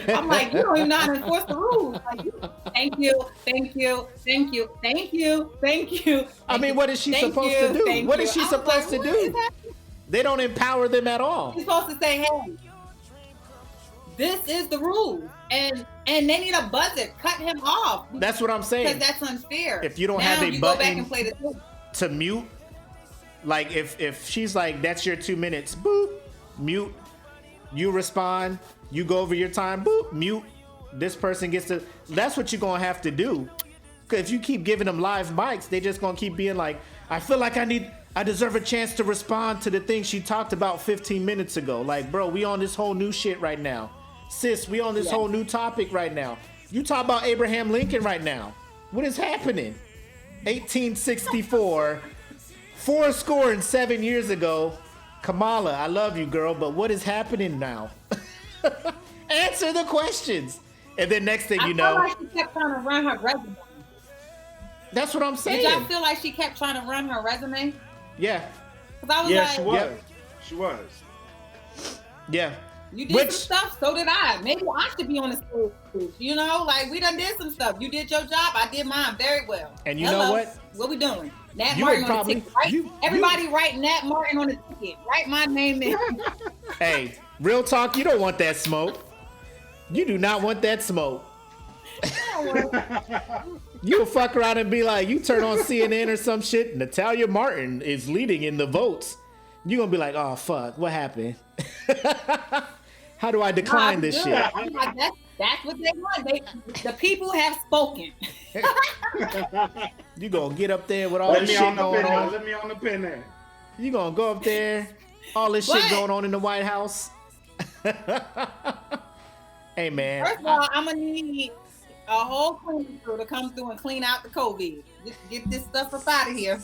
I'm like, you don't even know how to enforce the rules. Like, thank you. I mean, what is she supposed to do? What is she supposed to do? They don't empower them at all. She's supposed to say, hey, this is the rule. And they need a buzzer. Cut him off. That's what I'm saying. Because that's unfair. If you don't now have a you button go back and play the to mute, like if she's like, that's your 2 minutes, boop, mute. You respond, you go over your time, boop, mute. This person gets to, that's what you're going to have to do. Because if you keep giving them live mics, they just going to keep being like, I feel like I deserve a chance to respond to the thing she talked about 15 minutes ago. Like, bro, we on this whole new shit right now. Sis, we on this whole new topic right now. You talk about Abraham Lincoln right now. What is happening? 1864, 7 years ago. Kamala, I love you, girl, but what is happening now? Answer the questions. And then next thing you know, I feel like she kept trying to run her resume. That's what I'm saying. Did y'all feel like she kept trying to run her resume? Yeah. Because I was Yeah, like, she was. Yep. She was. Yeah. You did some stuff, so did I. Maybe I should be on the stage. You know, like, we done did some stuff. You did your job, I did mine very well. And you know what? What we doing? Nat You Martin would on probably- the ticket, right? you- Everybody write Nat Martin on the ticket. Write my name in. Hey, real talk, you don't want that smoke. You do not want that smoke. You'll fuck around and be like, you turn on CNN or some shit, Natalia Martin is leading in the votes. You're going to be like, oh, fuck, what happened? How do I decline this shit? That's what they want. The people have spoken. You going to get up there with all this shit going on. Let me on the pin there. You going to go up there, all this shit going on in the White House. Hey, man. First of all, I'm going to need a whole cleaning crew to come through and clean out the COVID. Get this stuff up out of here.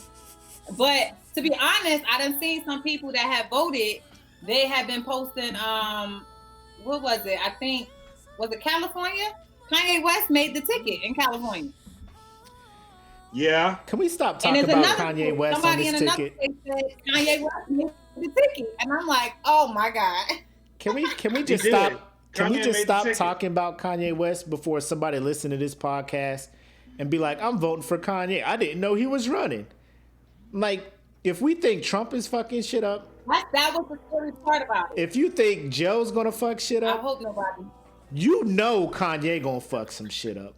But to be honest, I done seen some people that have voted. They have been posting, what was it? I think, was it California? Kanye West made the ticket in California. Yeah. Can we stop talking about Kanye West on this ticket? Said Kanye West made the ticket. And I'm like, oh my God. Can we just stop? Can we just stop talking about Kanye West before somebody listen to this podcast and be like, I'm voting for Kanye. I didn't know he was running. Like, if we think Trump is fucking shit up. That was the scary part about it. If you think Joe's gonna fuck shit up. I hope nobody. You know Kanye gonna fuck some shit up.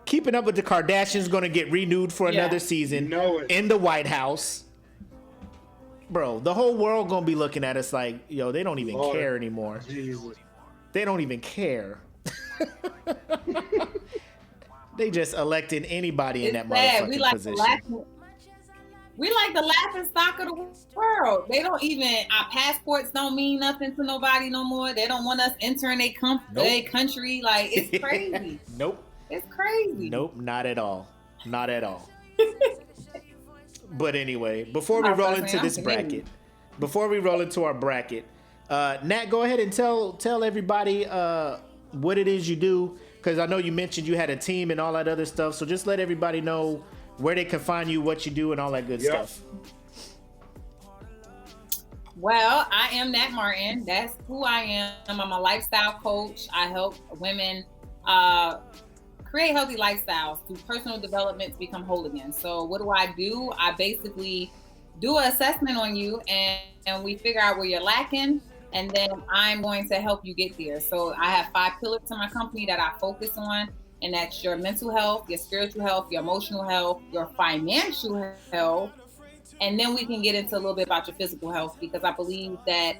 Keeping Up with the Kardashians gonna get renewed for another season in the White House. Bro, the whole world gonna be looking at us like, yo, they don't even care anymore. Jesus. They don't even care. They just elected anybody in that motherfucking position. We like the laughing stock of the world. They don't even, our passports don't mean nothing to nobody no more. They don't want us entering their country. Like, it's crazy. Nope. It's crazy. Nope, not at all. Not at all. But anyway, before we roll into this bracket, before we roll into our bracket, Nat, go ahead and tell everybody what it is you do, because I know you mentioned you had a team and all that other stuff. So just let everybody know where they can find you, what you do, and all that good stuff. Well, I am Nat Martin. That's who I am. I'm a lifestyle coach. I help women create healthy lifestyles through personal development to become whole again. So what do? I basically do an assessment on you, and we figure out where you're lacking, and then I'm going to help you get there. So I have 5 pillars to my company that I focus on, and that's your mental health, your spiritual health, your emotional health, your financial health, and then we can get into a little bit about your physical health, because I believe that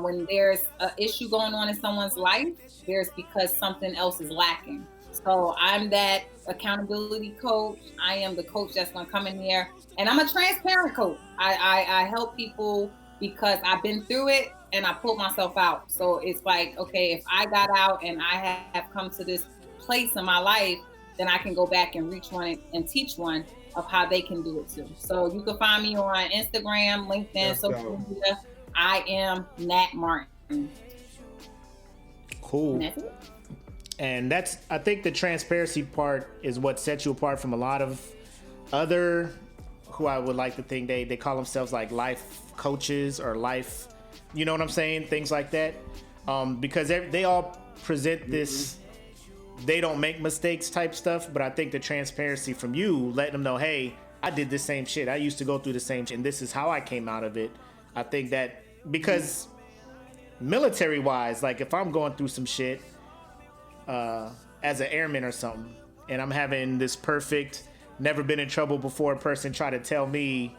when there's an issue going on in someone's life, there's because something else is lacking. So I'm that accountability coach. I am the coach that's going to come in there, and I'm a transparent coach. I help people because I've been through it and I pulled myself out. So it's like, okay, if I got out and I have come to this place in my life, then I can go back and reach one and teach one of how they can do it too. So you can find me on Instagram, LinkedIn, social media. I am Nat Martin. Cool. And that's it. And that's, I think the transparency part is what sets you apart from a lot of other, who I would like to think they call themselves like life coaches or life, you know what I'm saying? Things like that. Because they all present this, they don't make mistakes type stuff, but I think the transparency from you, letting them know, hey, I did the same shit. I used to go through the same shit, and this is how I came out of it. I think that because military wise, like if I'm going through some shit, as an airman or something, and I'm having this perfect, never been in trouble before person try to tell me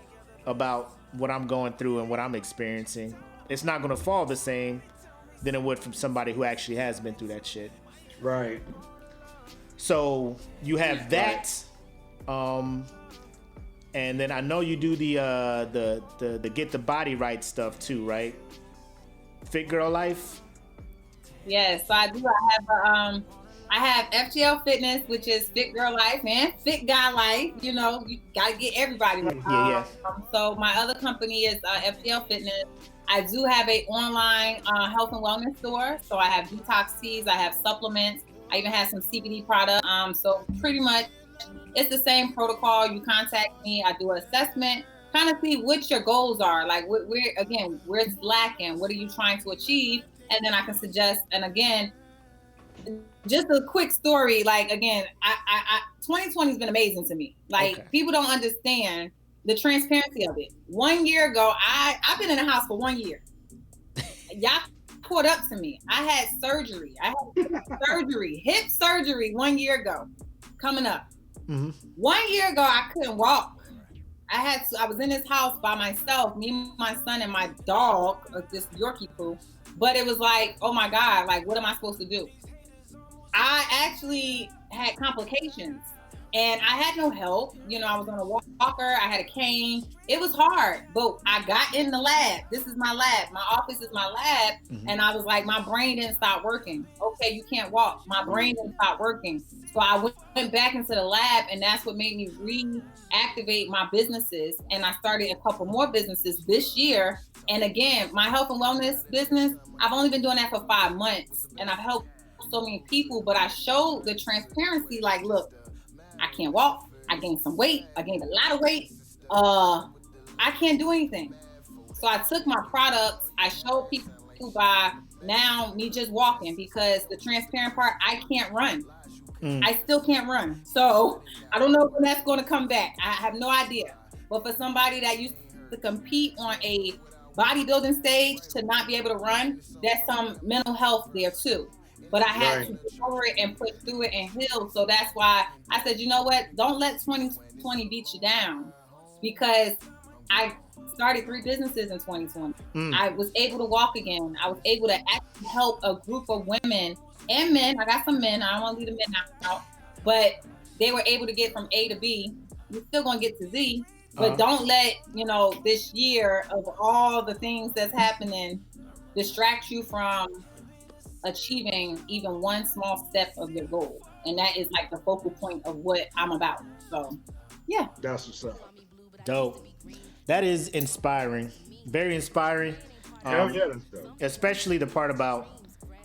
about what I'm going through and what I'm experiencing, it's not going to fall the same than it would from somebody who actually has been through that shit. Right. So you have that, and then I know you do the get the body right stuff too, right? Fit Girl Life. Yes, so I do. I have FGL Fitness, which is Fit Girl Life, and Fit Guy Life. You know, you gotta get everybody right. Yeah. So my other company is FGL Fitness. I do have a online health and wellness store. So I have detox teas, I have supplements, I even have some CBD products. So pretty much it's the same protocol. You contact me, I do an assessment, kind of see what your goals are. Like where's lacking? What are you trying to achieve? And then I can suggest, and again, just a quick story. Like, again, I 2020 has been amazing to me. Like, people don't understand the transparency of it. 1 year ago, I've been in the house for 1 year. Y'all caught up to me. I had surgery. Hip surgery 1 year ago, coming up. Mm-hmm. 1 year ago, I couldn't walk. I was in this house by myself, me, my son, and my dog, this Yorkie poo. But it was like, oh my God, like, what am I supposed to do? I actually had complications and I had no help. You know, I was on a walker, I had a cane. It was hard, but I got in the lab. This is my lab. My office is my lab. Mm-hmm. And I was like, my brain didn't stop working. Okay, you can't walk. My brain didn't stop working. So I went back into the lab, and that's what made me reactivate my businesses. And I started a couple more businesses this year. And again, my health and wellness business, I've only been doing that for 5 months, and I've helped so many people, but I showed the transparency, like, look, I can't walk. I gained some weight. I gained a lot of weight. I can't do anything. So I took my products. I showed people by now me just walking, because the transparent part, I can't run. I still can't run. So I don't know when that's going to come back. I have no idea. But for somebody that used to compete on a bodybuilding stage to not be able to run, there's some mental health there too. But I had to get over it and push through it and heal. So that's why I said, you know what? Don't let 2020 beat you down, because I started 3 businesses in 2020. I was able to walk again. I was able to actually help a group of women and men. I got some men. I don't want to leave the men out. But they were able to get from A to B. You're still going to get to Z. But don't let, this year of all the things that's happening distract you from achieving even one small step of your goal. And that is like the focal point of what I'm about. So, yeah. That's what's up. Dope. That is inspiring. Very inspiring. Hell yeah, that's dope. Especially the part about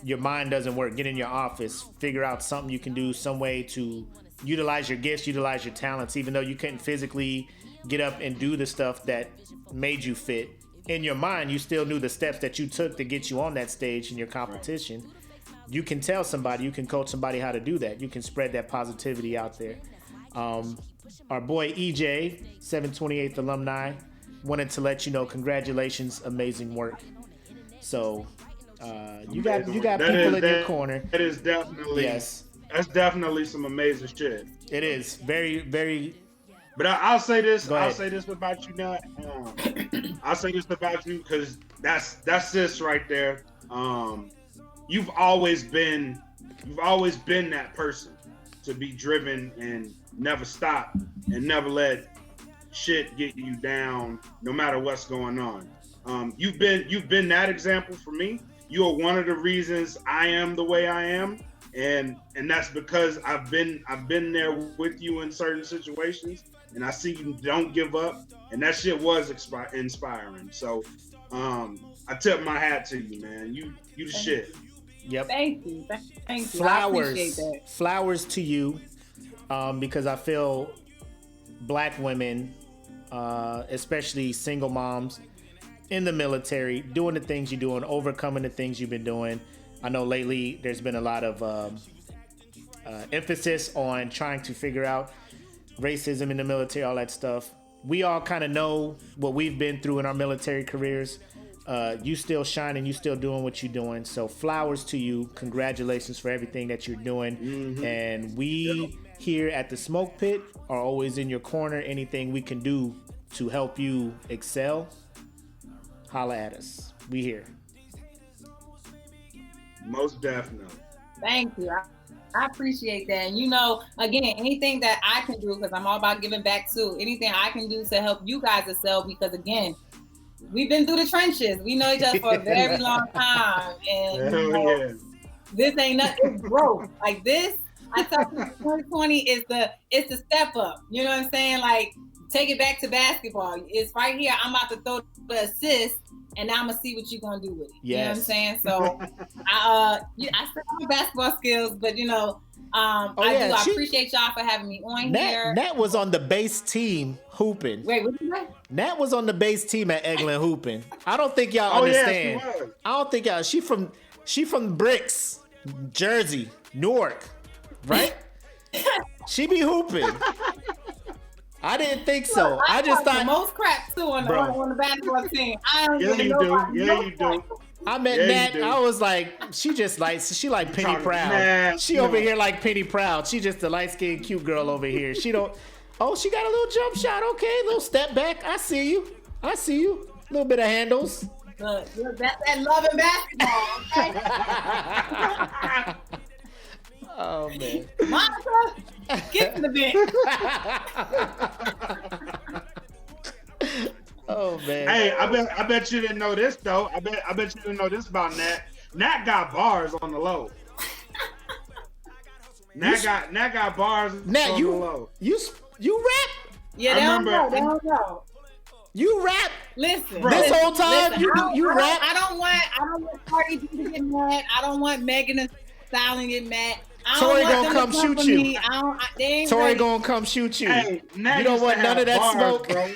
your mind doesn't work. Get in your office, figure out something you can do, some way to utilize your gifts, utilize your talents, even though you couldn't physically get up and do the stuff that made you fit. In your mind, you still knew the steps that you took to get you on that stage in your competition. You can tell somebody, you can coach somebody how to do that. You can spread that positivity out there. Our boy EJ, 728th alumni, wanted to let you know, congratulations, amazing work. So you got people in your corner. That is definitely That's definitely some amazing shit. It is very, very. But I'll say this. Go ahead. I'll say this about you, Nat. I'll say this about you because that's this right there. You've always been that person to be driven and never stop and never let shit get you down, no matter what's going on. You've been that example for me. You are one of the reasons I am the way I am, and that's because I've been there with you in certain situations, and I see you don't give up, and that shit was inspiring. So I tip my hat to you, man. You the shit. Yep. Thank you. Flowers. I appreciate that. Flowers to you, because I feel Black women, especially single moms in the military, doing the things you're doing, overcoming the things you've been doing. I know lately there's been a lot of emphasis on trying to figure out racism in the military, all that stuff. We all kind of know what we've been through in our military careers. You still shining, you still doing what you're doing. So flowers to you. Congratulations for everything that you're doing. Mm-hmm. And we here at the Smoke Pit are always in your corner. Anything we can do to help you excel, holla at us. We here. Most definitely. Thank you. I appreciate that. And again, anything that I can do, because I'm all about giving back too, anything I can do to help you guys excel, because again, we've been through the trenches. We know each other for a very long time. And this ain't nothing, it's growth. Like this, I tell you, 2020 is the step up. You know what I'm saying? Like, take it back to basketball. It's right here. I'm about to throw the assist, and now I'm gonna see what you're gonna do with it. Yes. You know what I'm saying? So I still have basketball skills, but I appreciate y'all for having me on here. Nat was on the base team hooping. Wait, what did you say? Nat was on the base team at Eglin hooping. I don't think y'all understand. Yeah, I don't think y'all. She from Bricks, Jersey, Newark, right? She be hooping. I didn't think so. I just thought the most crap too on the basketball team. I don't you do. I met Nat. I was like, she like Penny Proud. She over here like Penny Proud. She just a light skinned cute girl over here. She don't. Oh, she got a little jump shot. Okay, little step back. I see you. A little bit of handles. That's that love and basketball. Okay? Oh man, Monica, get to the bench. Oh man. Hey, I bet you didn't know this though. I bet you didn't know this about Nat. Nat got bars on the low. Nat got bars on the low. You rap? Yeah, they don't know. You rap? Listen, this whole time you rap? I don't want Cardi B to get mad. I don't want Megan Thee Stallion to get mad. Tori gonna come shoot you. Tori gonna come shoot you. Hey, you don't want none of that bars, smoke, bro.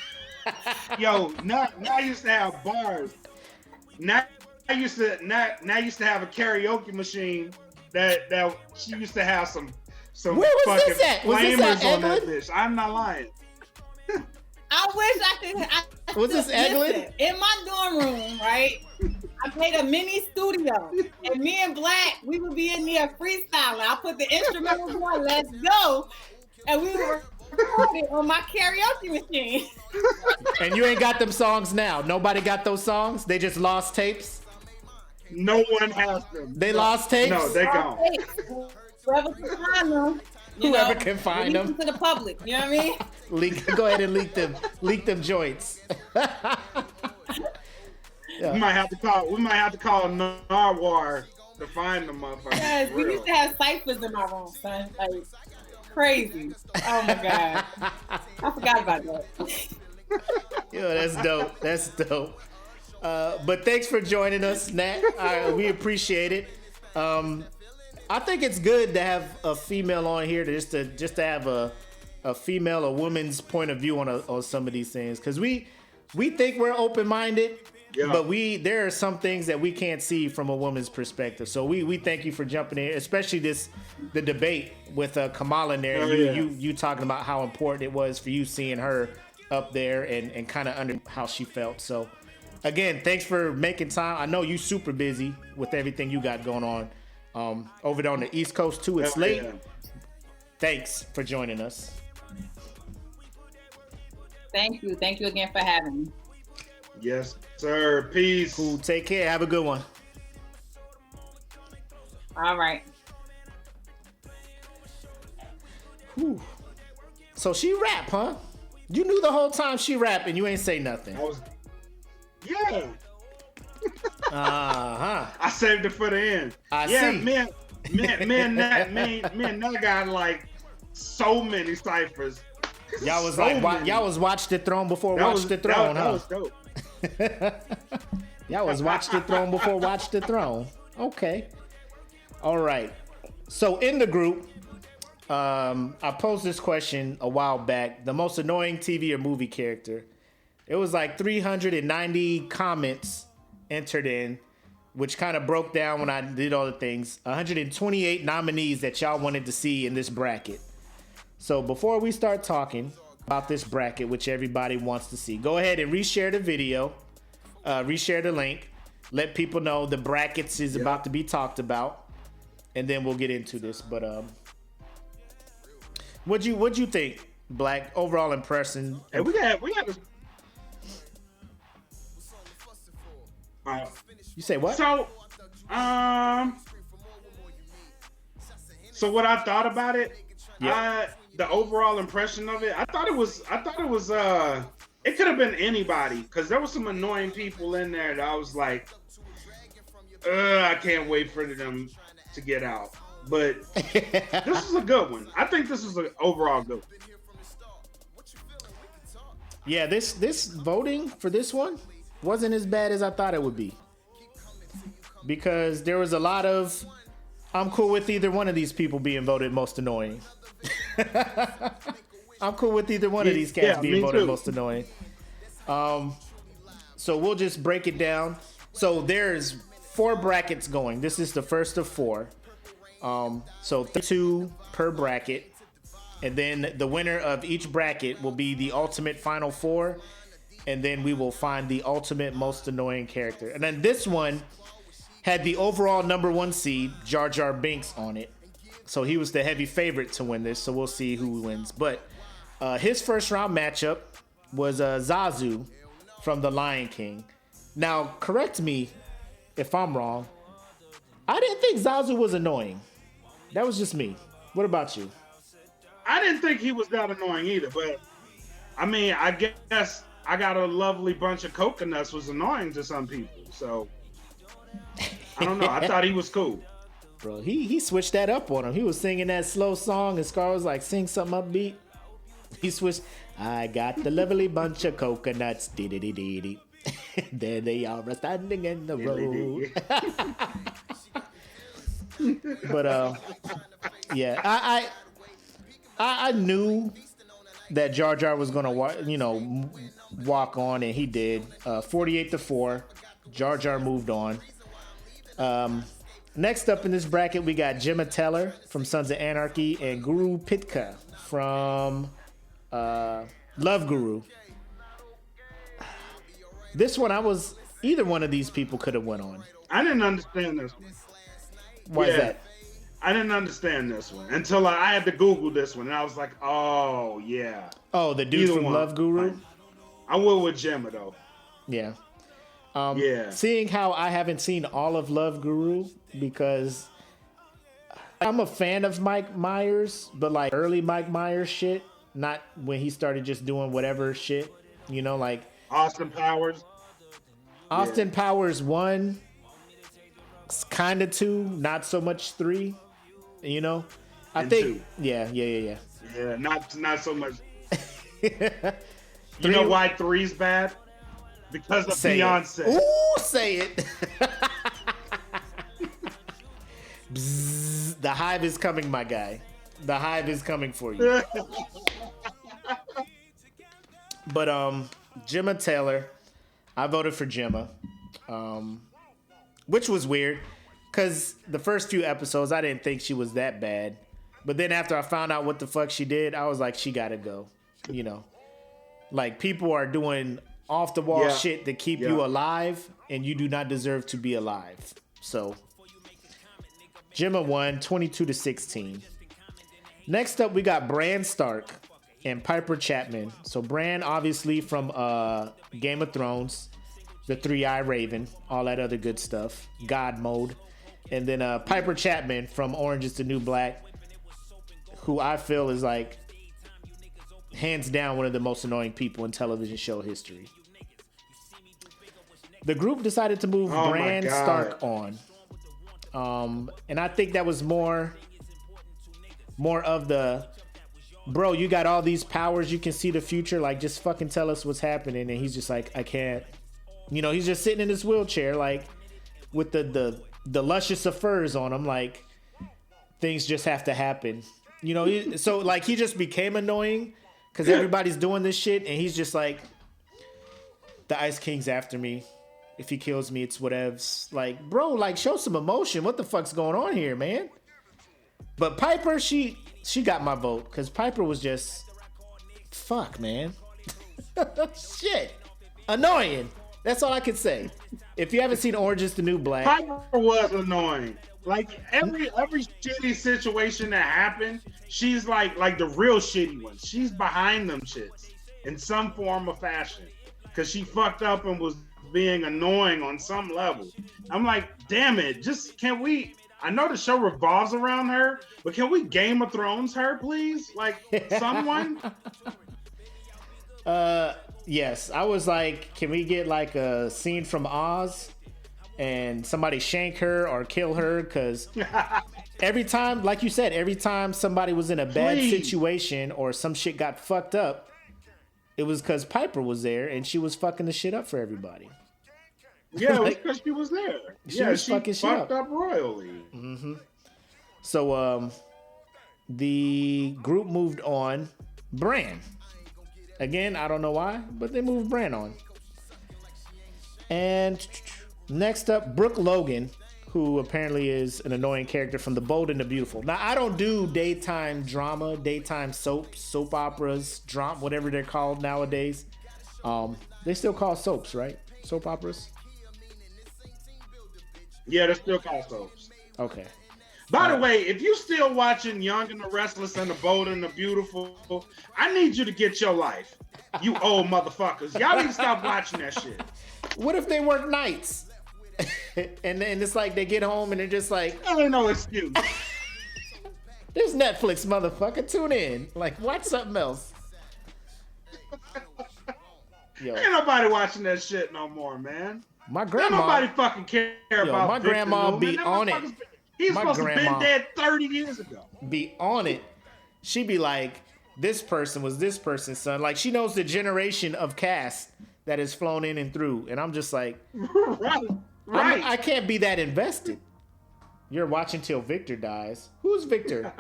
Yo, now used to have bars. Now used to have a karaoke machine that she used to have some Where was fucking this at? Was this flamers at on that Eglin? bitch. I'm not lying. I wish I could. Was this Eglin? In my dorm room, right? I made a mini studio, and me and Black, we would be in there freestyling. I put the instrumentals on, let's go, and we were recording on my karaoke machine. And you ain't got them songs now. Nobody got those songs. They just lost tapes. No one has them. They lost tapes. No, they gone. Whoever can find them. Whoever can find them to the public. You know what I mean? Go ahead and leak them joints. Yeah. We might have to call Narwhal to find the motherfuckers. Yes, we used to have ciphers in my room, son. Like crazy. Oh my god. I forgot about that. Yo, that's dope. But thanks for joining us, Nat. We appreciate it. I think it's good to have a female on here just to have a female, a woman's point of view on some of these things, because we think we're open-minded. Yeah. But there are some things that we can't see from a woman's perspective. So we thank you for jumping in, especially the debate with Kamala in there. Oh, you talking about how important it was for you seeing her up there and kind of under how she felt. So again, thanks for making time. I know you super busy with everything you got going on. Over on the East Coast too, it's late. Yeah. Thanks for joining us. Thank you again for having me. Yes, sir. Peace. Cool. Take care. Have a good one. All right. Whew. So she rap, huh? You knew the whole time she rap and you ain't say nothing. Yeah. Uh-huh. I saved it for the end. I yeah, see. man, that got like so many ciphers. Y'all was So like, many. y'all was Watch the Throne before That Watch was- the Throne, that huh? was dope. Y'all was Watch the Throne before Watch the Throne. Okay. All right. So in the group, I posed this question a while back. The most annoying TV or movie character. It was like 390 comments entered in, which kind of broke down when I did all the things. 128 nominees that y'all wanted to see in this bracket. So before we start talking about this bracket, which everybody wants to see, go ahead and reshare the video, reshare the link, let people know the brackets is about to be talked about, and then we'll get into this. But what'd you think, Black? Overall impression? Hey, we got this. You say what? So what I thought about it, Yeah. the overall impression of it, I thought it was it could have been anybody, because there was some annoying people in there that I was like, I can't wait for them to get out. But this is a good one. I think this is an overall good one. Yeah, this voting for this one wasn't as bad as I thought it would be. Because there was a lot of, I'm cool with either one of these people being voted most annoying. I'm cool with either one of these cats Yeah, being me voted too. most annoying. So we'll just break it down. So there's 4 brackets going. This is the first of 4. So 2 per bracket. And then the winner of each bracket will be the ultimate final 4. And then we will find the ultimate most annoying character. And then this one had the overall number 1 seed, Jar Jar Binks, on it. So he was the heavy favorite to win this. So we'll see who wins. But his first round matchup was Zazu from The Lion King. Now, correct me if I'm wrong. I didn't think Zazu was annoying. That was just me. What about you? I didn't think he was that annoying either, but I mean, I guess I got a lovely bunch of coconuts was annoying to some people. So I don't know. I thought he was cool. Bro, he switched that up on him. He was singing that slow song, and Scar was like, sing something upbeat. He switched, I got the lovely bunch of coconuts. Dee-dee-dee-dee-dee. There they are standing in the road. But yeah, I knew that Jar Jar was gonna walk on, and he did. 48-4, Jar Jar moved on. Next up in this bracket, we got Gemma Teller from Sons of Anarchy and Guru Pitka from Love Guru. This one, either one of these people could have went on. I didn't understand this one. Why is that? I didn't understand this one until I had to Google this one, and I was like, "Oh yeah." Oh, the dude Either from one. Love Guru. I went with Gemma though. Yeah. Yeah. Seeing how I haven't seen all of Love Guru, because I'm a fan of Mike Myers, but like early Mike Myers shit, not when he started just doing whatever shit, like Austin Powers. Austin Powers 1, kind of 2, not so much 3, I And think 2. yeah. Yeah, not so much. You 3 know why 3's bad? Because of Say Beyonce. it. Ooh, say it. Bzzz, the hive is coming, my guy. The hive is coming for you. But Gemma Taylor, I voted for Gemma, which was weird because the first few episodes I didn't think she was that bad, but then after I found out what the fuck she did, I was like, she gotta go. Like people are doing off the wall Yeah. shit to keep Yeah. you alive, and you do not deserve to be alive. So Gemma won 22-16. Next up, we got Bran Stark and Piper Chapman. So Bran, obviously from Game of Thrones, the Three-Eye Raven, all that other good stuff, God mode. And then Piper Chapman from Orange is the New Black, who I feel is like hands down one of the most annoying people in television show history. The group decided to move Oh my Bran God. Stark on. And I think that was more of the, bro, you got all these powers, you can see the future, like just fucking tell us what's happening. And he's just like, I can't. You know, he's just sitting in his wheelchair, like with the luscious of furs on him, like things just have to happen. You know, so like he just became annoying because everybody's doing this shit, and he's just like, the Ice King's after me. If he kills me, it's whatevs. Like, bro, like show some emotion. What the fuck's going on here, man? But Piper, she got my vote because Piper was just, fuck, man. Shit. Annoying. That's all I can say. If you haven't seen Orange is the New Black. Piper was annoying. Like every shitty situation that happened, she's like the real shitty one. She's behind them shits in some form or fashion because she fucked up and was being annoying on some level. I'm like, damn it, just can we? I know the show revolves around her, but can we Game of Thrones her, please? Like someone. Yes, I was like, can we get like a scene from Oz and somebody shank her or kill her? Because every time, like you said, every time somebody was in a bad Please. situation or some shit got fucked up, it was because Piper was there and she was fucking the shit up for everybody. Yeah, it was because she was there. She was fucking shit fucked up royally. So the group moved on Bran. Again, I don't know why, but they moved Bran on. And next up, Brooke Logan, who apparently is an annoying character from The Bold and the Beautiful. Now, I don't do daytime drama, daytime soap operas, drama, whatever they're called nowadays. They still call soaps, right? Soap operas? Yeah, they're still called soaps. Okay. By the way, if you still watching Young and the Restless and the Bold and the Beautiful, I need you to get your life. You old motherfuckers. Y'all need to stop watching that shit. What if they work nights? and it's like they get home and they're just like, There ain't no excuse. there's Netflix, motherfucker. Tune in. Like, watch something else. Yo, Ain't nobody watching that shit no more, man. my Ain't grandma. nobody fucking care about my Victor grandma Newman. be That on it. motherfucker's- He's My supposed to grandma- have been dead 30 years ago. Be on it. She be like, this person was this person's son. Like, she knows the generation of cast that has flown in and through. And I'm just like, Right. I can't be that invested. You're watching till Victor dies. Who's Victor?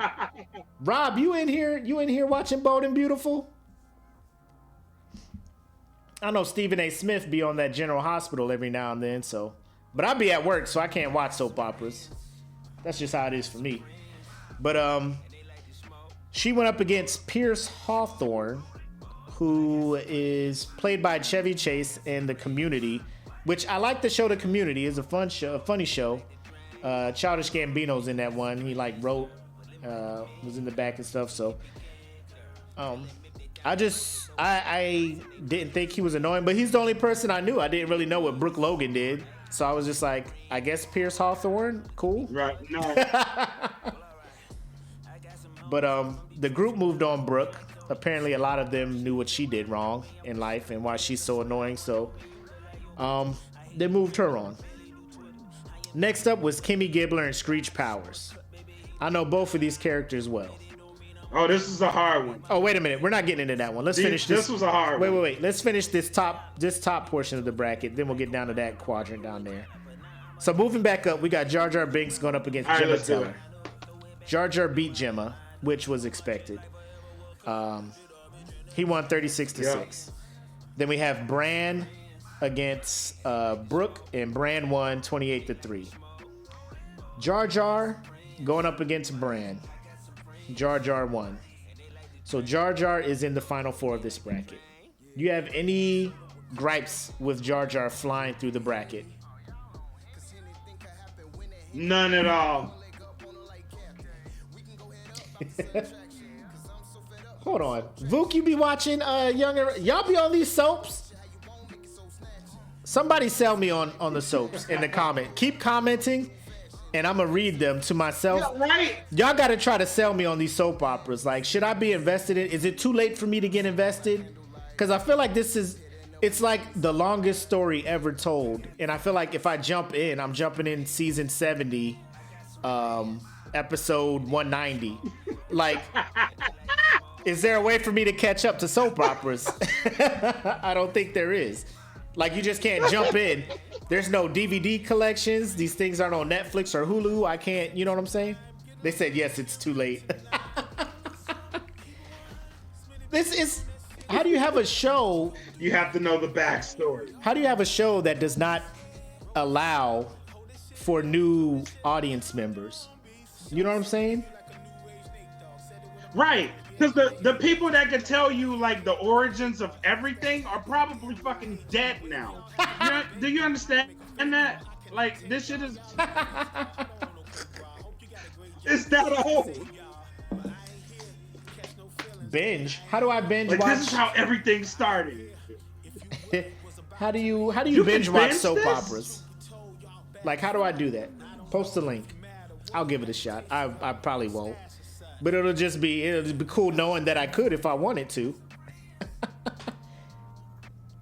Rob, you in here? You in here watching Bold and Beautiful? I know Stephen A. Smith be on that General Hospital every now and then, so. But I be at work, so I can't watch soap operas. That's just how it is for me. But she went up against Pierce Hawthorne, who is played by Chevy Chase in The Community, which I like the show. The Community is a fun show, a funny show. Childish Gambino's in that one. He like wrote, was in the back and stuff. So, I didn't think he was annoying, but he's the only person I knew. I didn't really know what Brooke Logan did. So I was just like, I guess Pierce Hawthorne, cool. Right. No. But the group moved on Brooke. Apparently a lot of them knew what she did wrong in life and why she's so annoying. So they moved her on. Next up was Kimmy Gibbler and Screech Powers. I know both of these characters well. Oh, this is a hard one. Oh, wait a minute. We're not getting into that one. Let's finish this. This was a hard one. Wait. Let's finish this top portion of the bracket. Then we'll get down to that quadrant down there. So moving back up, we got Jar Jar Binks going up against All right, Gemma let's do Teller. it. Jar Jar beat Gemma, which was expected. He won 36-6. Then we have Bran against Brooke, and Bran won 28-3. Jar Jar going up against Bran. Jar Jar won. So Jar Jar is in the final four of this bracket. Do you have any gripes with Jar Jar flying through the bracket? None at all. Hold on. Vuk, you be watching Younger? Y'all be on these soaps? Somebody sell me on the soaps in the comment. Keep commenting, and I'm going to read them to myself. Yeah, right. Y'all got to try to sell me on these soap operas. Like, should I be invested in? Is it too late for me to get invested? Because I feel like it's like the longest story ever told. And I feel like if I jump in, I'm jumping in season 70, episode 190. Like, is there a way for me to catch up to soap operas? I don't think there is. Like, you just can't jump in. There's no DVD collections. These things aren't on Netflix or Hulu. I can't, you know what I'm saying? They said, yes, it's too late. This is, how do you have a show? You have to know the backstory. How do you have a show that does not allow for new audience members? You know what I'm saying? Right. Because the people that can tell you like the origins of everything are probably fucking dead now. Do you understand that? Like, this shit is it's that old. Binge? How do I binge Like, watch? this is how everything started. How do you You binge can watch binge soap this? operas? Like, how do I do that? Post the link. I'll give it a shot. I probably won't. But it'll be cool knowing that I could if I wanted to.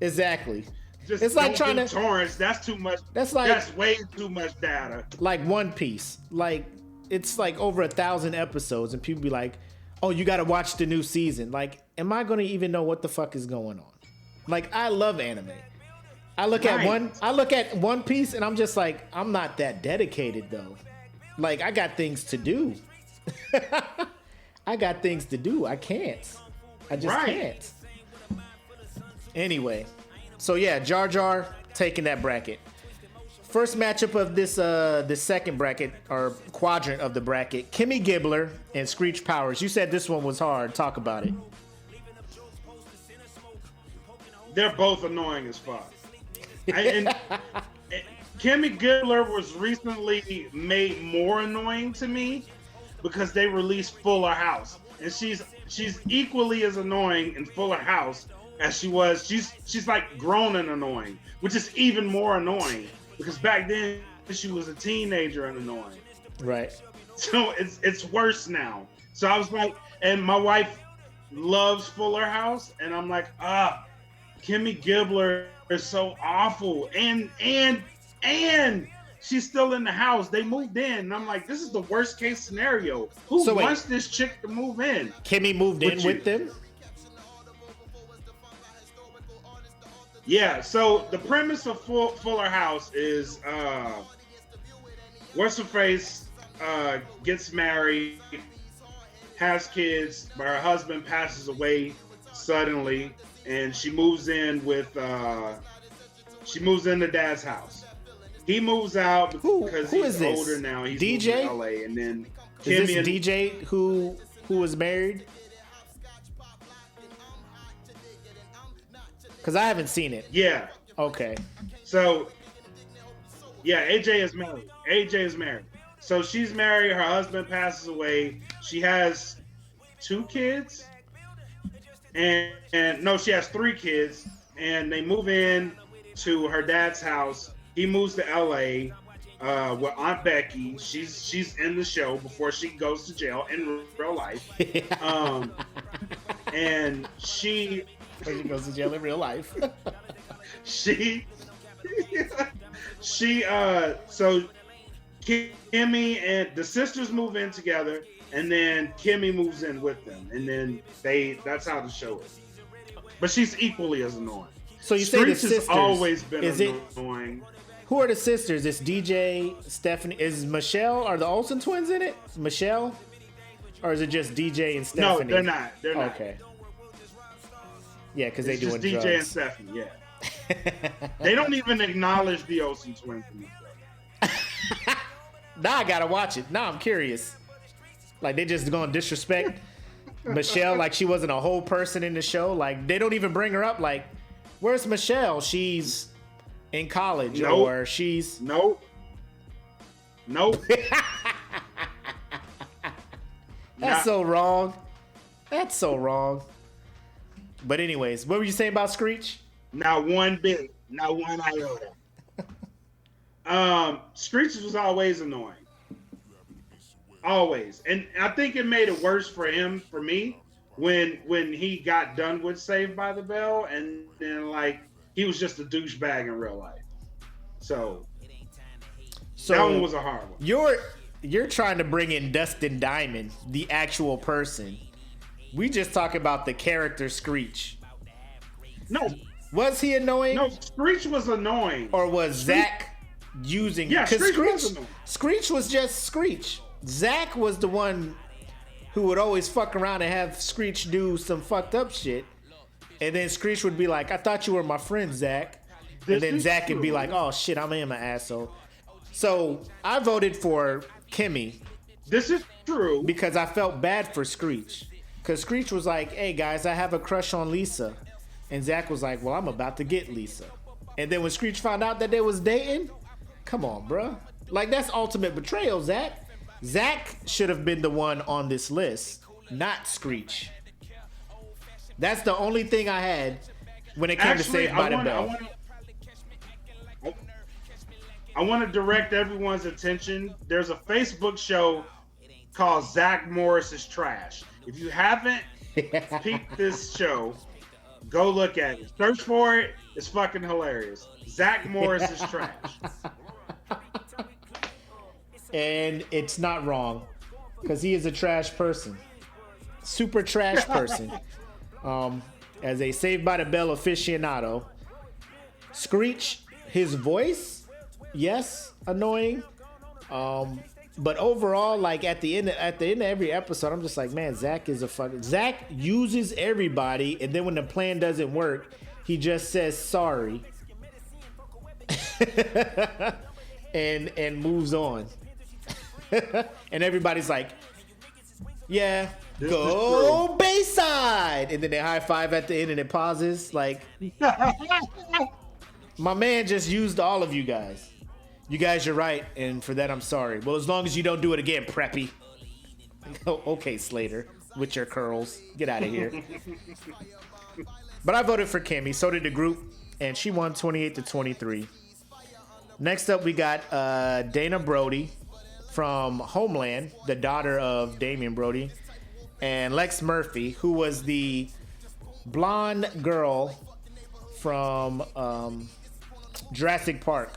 Exactly. Just It's like don't trying do to torrents. That's too much. That's like- that's way too much data. like One Piece. Like, it's like over 1,000 episodes and people be like, "Oh, you got to watch the new season." Like, am I going to even know what the fuck is going on? Like, I love anime. I look at One Piece and I'm just like, I'm not that dedicated though. Like, I got things to do. I got things to do. I can't. I just can't. Anyway, so yeah, Jar Jar taking that bracket. First matchup of this second bracket or quadrant of the bracket: Kimmy Gibbler and Screech Powers. You said this one was hard. Talk about it. They're both annoying as fuck. And Kimmy Gibbler was recently made more annoying to me because they released Fuller House, and she's equally as annoying in Fuller House as she was. She's like grown and annoying, which is even more annoying because back then she was a teenager and annoying. Right. So it's worse now. So I was like, and my wife loves Fuller House, and I'm like, Kimmy Gibbler is so awful, and she's still in the house. They moved in, and I'm like, this is the worst case scenario. Who wants this chick to move in? Kimmy moved in with them? Yeah, so the premise of Fuller House is what's her face gets married, has kids, but her husband passes away suddenly, and she moves in with into Dad's house. He moves out because he's older now. He's DJ? moving to LA, and then Is Kimmy this DJ who was married? Because I haven't seen it. Yeah. Okay. So, yeah, AJ is married. So she's married. Her husband passes away. She has 2 kids. And no, she has 3 kids. And they move in to her dad's house. He moves to LA with Aunt Becky. She's in the show before she goes to jail in real life. And she goes to jail in real life. so Kimmy and the sisters move in together, and then Kimmy moves in with them, and then that's how the show is. But she's equally as annoying. So you say the Screech has sisters. always been Is annoying. Who are the sisters? It's DJ, Stephanie. Is Michelle? Are the Olsen twins in it? Michelle? Or is it just DJ and Stephanie? No, they're not. They're not. Okay. Yeah, because they It's doing just DJ drugs. and Stephanie, yeah. They don't even acknowledge the Olsen twins in this show. Now I gotta watch it. Now I'm curious. Like, they just gonna disrespect Michelle like she wasn't a whole person in the show. Like, they don't even bring her up. Like, Where's Michelle? She's in college, Nope. or she's Nope. That's so wrong. That's so wrong. But anyways, what were you saying about Screech? Not one bit. Not one iota. Screech was always annoying. Always. And I think it made it worse for me, when he got done with Saved by the Bell, and then like he was just a douchebag in real life. So that one was a hard one. You're trying to bring in Dustin Diamond, the actual person. We just talk about the character Screech. No, Was he annoying? no, Screech was annoying. Or was Zach using? Yeah, 'cause Screech was annoying. Screech was just Screech. Zach was the one who would always fuck around and have Screech do some fucked up shit. And then Screech would be like, I thought you were my friend, Zach. And This then is Zach would be true. like, oh shit, I am an asshole. So I voted for Kimmy This is true. because I felt bad for Screech. Because Screech was like, hey guys, I have a crush on Lisa. And Zach was like, well, I'm about to get Lisa. And then when Screech found out that they was dating, come on, bruh. Like, that's ultimate betrayal, Zach. Zach should have been the one on this list, not Screech. That's the only thing I had when it came to Saved by the Bell. I want to direct everyone's attention. There's a Facebook show called Zach Morris is Trash. If you haven't peeped this show, go look at it. Search for it. It's fucking hilarious. Zach Morris is Trash. And it's not wrong, because he is a trash person. Super trash person. As a Saved by the Bell aficionado, Screech, his voice, yes, annoying. But overall, like at the end of every episode, I'm just like, man, Zach is a fucking Zach uses everybody, and then when the plan doesn't work, he just says sorry and moves on. And everybody's like, yeah, This go Bayside, and then they high five at the end and it pauses. Like, my man just used all of you guys. You guys, you're right, and for that I'm sorry. Well, as long as you don't do it again, Preppy. Okay, Slater, with your curls, get out of here. But I voted for Kimmy. So did the group, and she won 28-23. Next up, we got Dana Brody from Homeland, the daughter of Damian Brody, and Lex Murphy, who was the blonde girl from Jurassic Park,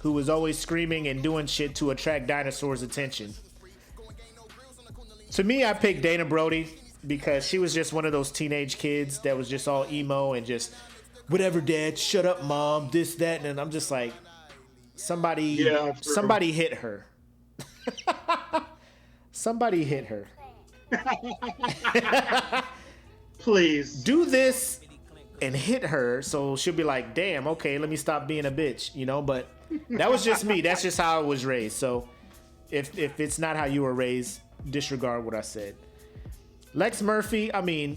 who was always screaming and doing shit to attract dinosaurs' attention. To me, I picked Dana Brody because she was just one of those teenage kids that was just all emo and just, whatever, dad, shut up, mom, this, that, and I'm just like, somebody hit her. Somebody hit her. Please. Do this and hit her so she'll be like, damn, okay, let me stop being a bitch, you know? But that was just me. That's just how I was raised. So if it's not how you were raised, disregard what I said. Lex Murphy, I mean,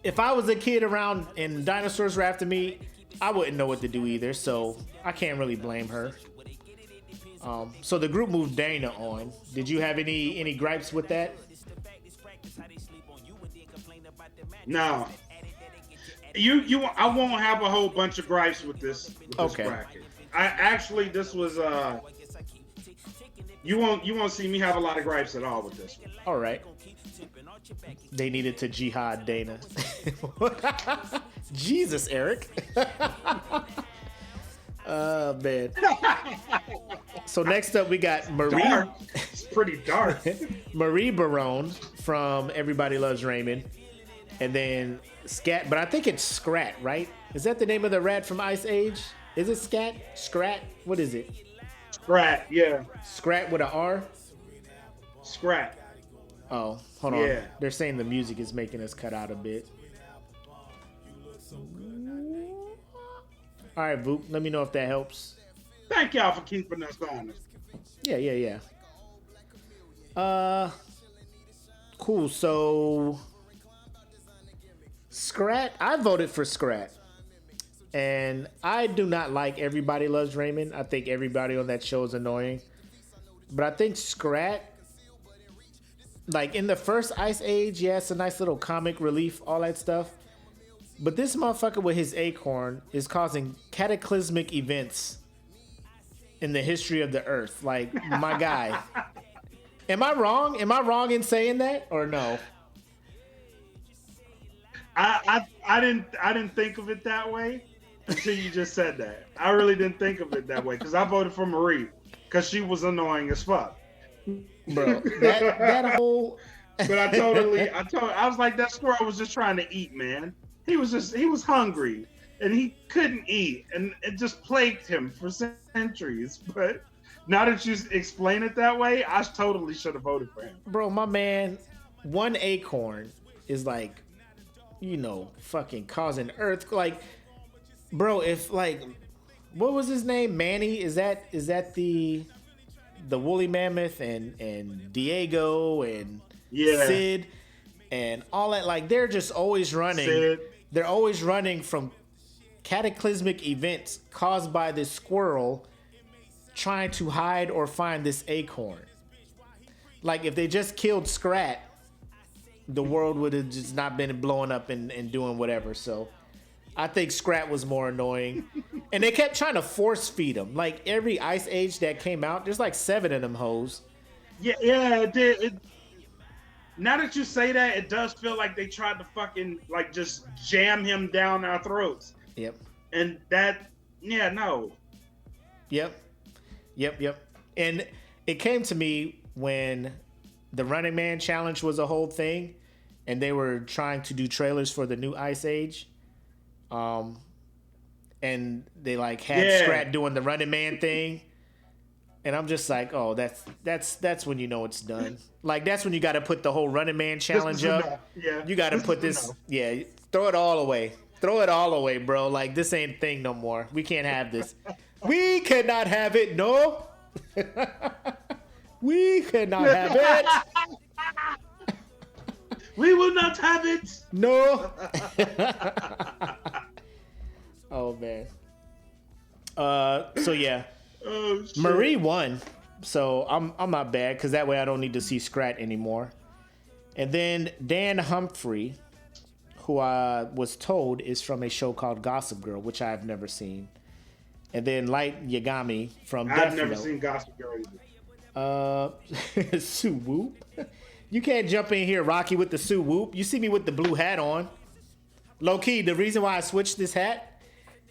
if I was a kid around and dinosaurs were after me, I wouldn't know what to do either, so I can't really blame her. So the group moved Dana on. Did you have any gripes with that? No. I won't have a whole bunch of gripes with this Okay. bracket. This was you won't see me have a lot of gripes at all with this one. All right. They needed to jihad Dana. Jesus, Eric. Man. So next up we got Marie. Dark. It's pretty dark. Marie Barone from Everybody Loves Raymond. And then Scat, but I think it's Scrat, right? Is that the name of the rat from Ice Age? Is it Scat? Scrat? What is it? Scrat, yeah. Scrat with an R? Scrat. Oh, hold on. Yeah. They're saying the music is making us cut out a bit. All right, Voop, let me know if that helps. Thank y'all for keeping us honest. Yeah. Cool. So Scrat, I voted for Scrat. And I do not like Everybody Loves Raymond. I think everybody on that show is annoying. But I think Scrat, like in the first Ice Age, yeah, it's a nice little comic relief, all that stuff. But this motherfucker with his acorn is causing cataclysmic events in the history of the earth. Like, my guy. Am I wrong? Am I wrong in saying that or no? I didn't think of it that way until you just said that. I really didn't think of it that way because I voted for Marie because she was annoying as fuck. Bro, that whole But I was like, that squirrel was just trying to eat, man. He was hungry and he couldn't eat, and it just plagued him for centuries. But now that you explain it that way, I totally should have voted for him. Bro, my man, one acorn is like, fucking causing earth. Like, bro, if like, what was his name? Manny? Is that the woolly mammoth and Diego and Sid and all that? Like, they're just always running. Sid. They're always running from cataclysmic events caused by this squirrel trying to hide or find this acorn. Like, if they just killed Scrat, the world would have just not been blowing up and doing whatever. So I think Scrat was more annoying. And they kept trying to force feed him. Like, every Ice Age that came out, there's like 7 of them hoes. Yeah, it did. Now that you say that, it does feel like they tried to fucking like just jam him down our throats. Yep. And that, no. Yep. And it came to me when the Running Man challenge was a whole thing, and they were trying to do trailers for the new Ice Age. And they like had Scrat doing the Running Man thing. And I'm just like, oh, that's when you know it's done. Like, that's when you got to put the whole Running Man challenge up. Yeah. You got to put this, throw it all away. Throw it all away, bro. Like, this ain't a thing no more. We can't have this. We cannot have it, no. We cannot have it. We will not have it. No. Oh, man. So, yeah. Oh, shit. Marie won, so I'm not bad because that way I don't need to see Scrat anymore. And then Dan Humphrey, who I was told is from a show called Gossip Girl, which I've never seen. And then Light Yagami from Death I've never Note. seen Gossip Girl either. Sue Whoop. You can't jump in here, Rocky, with the Sue Whoop. You see me with the blue hat on. Low key, the reason why I switched this hat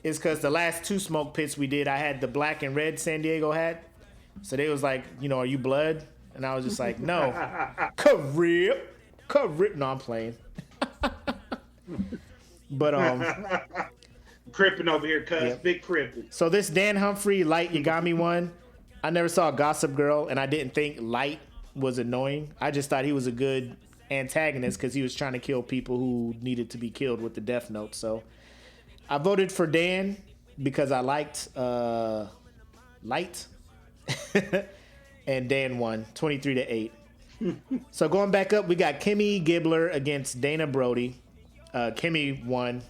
is because the last 2 smoke pits we did, I had the black and red San Diego hat. So they was like, are you blood? And I was just like, no. Carib. No, I'm playing. But Crippin' over here, cuz. Yep. Big crippin'. So this Dan Humphrey Light Yagami one, I never saw Gossip Girl, and I didn't think Light was annoying. I just thought he was a good antagonist because he was trying to kill people who needed to be killed with the Death Note. So I voted for Dan because I liked Light. And Dan won 23-8. So going back up, we got Kimmy Gibbler against Dana Brody. Kimmy won,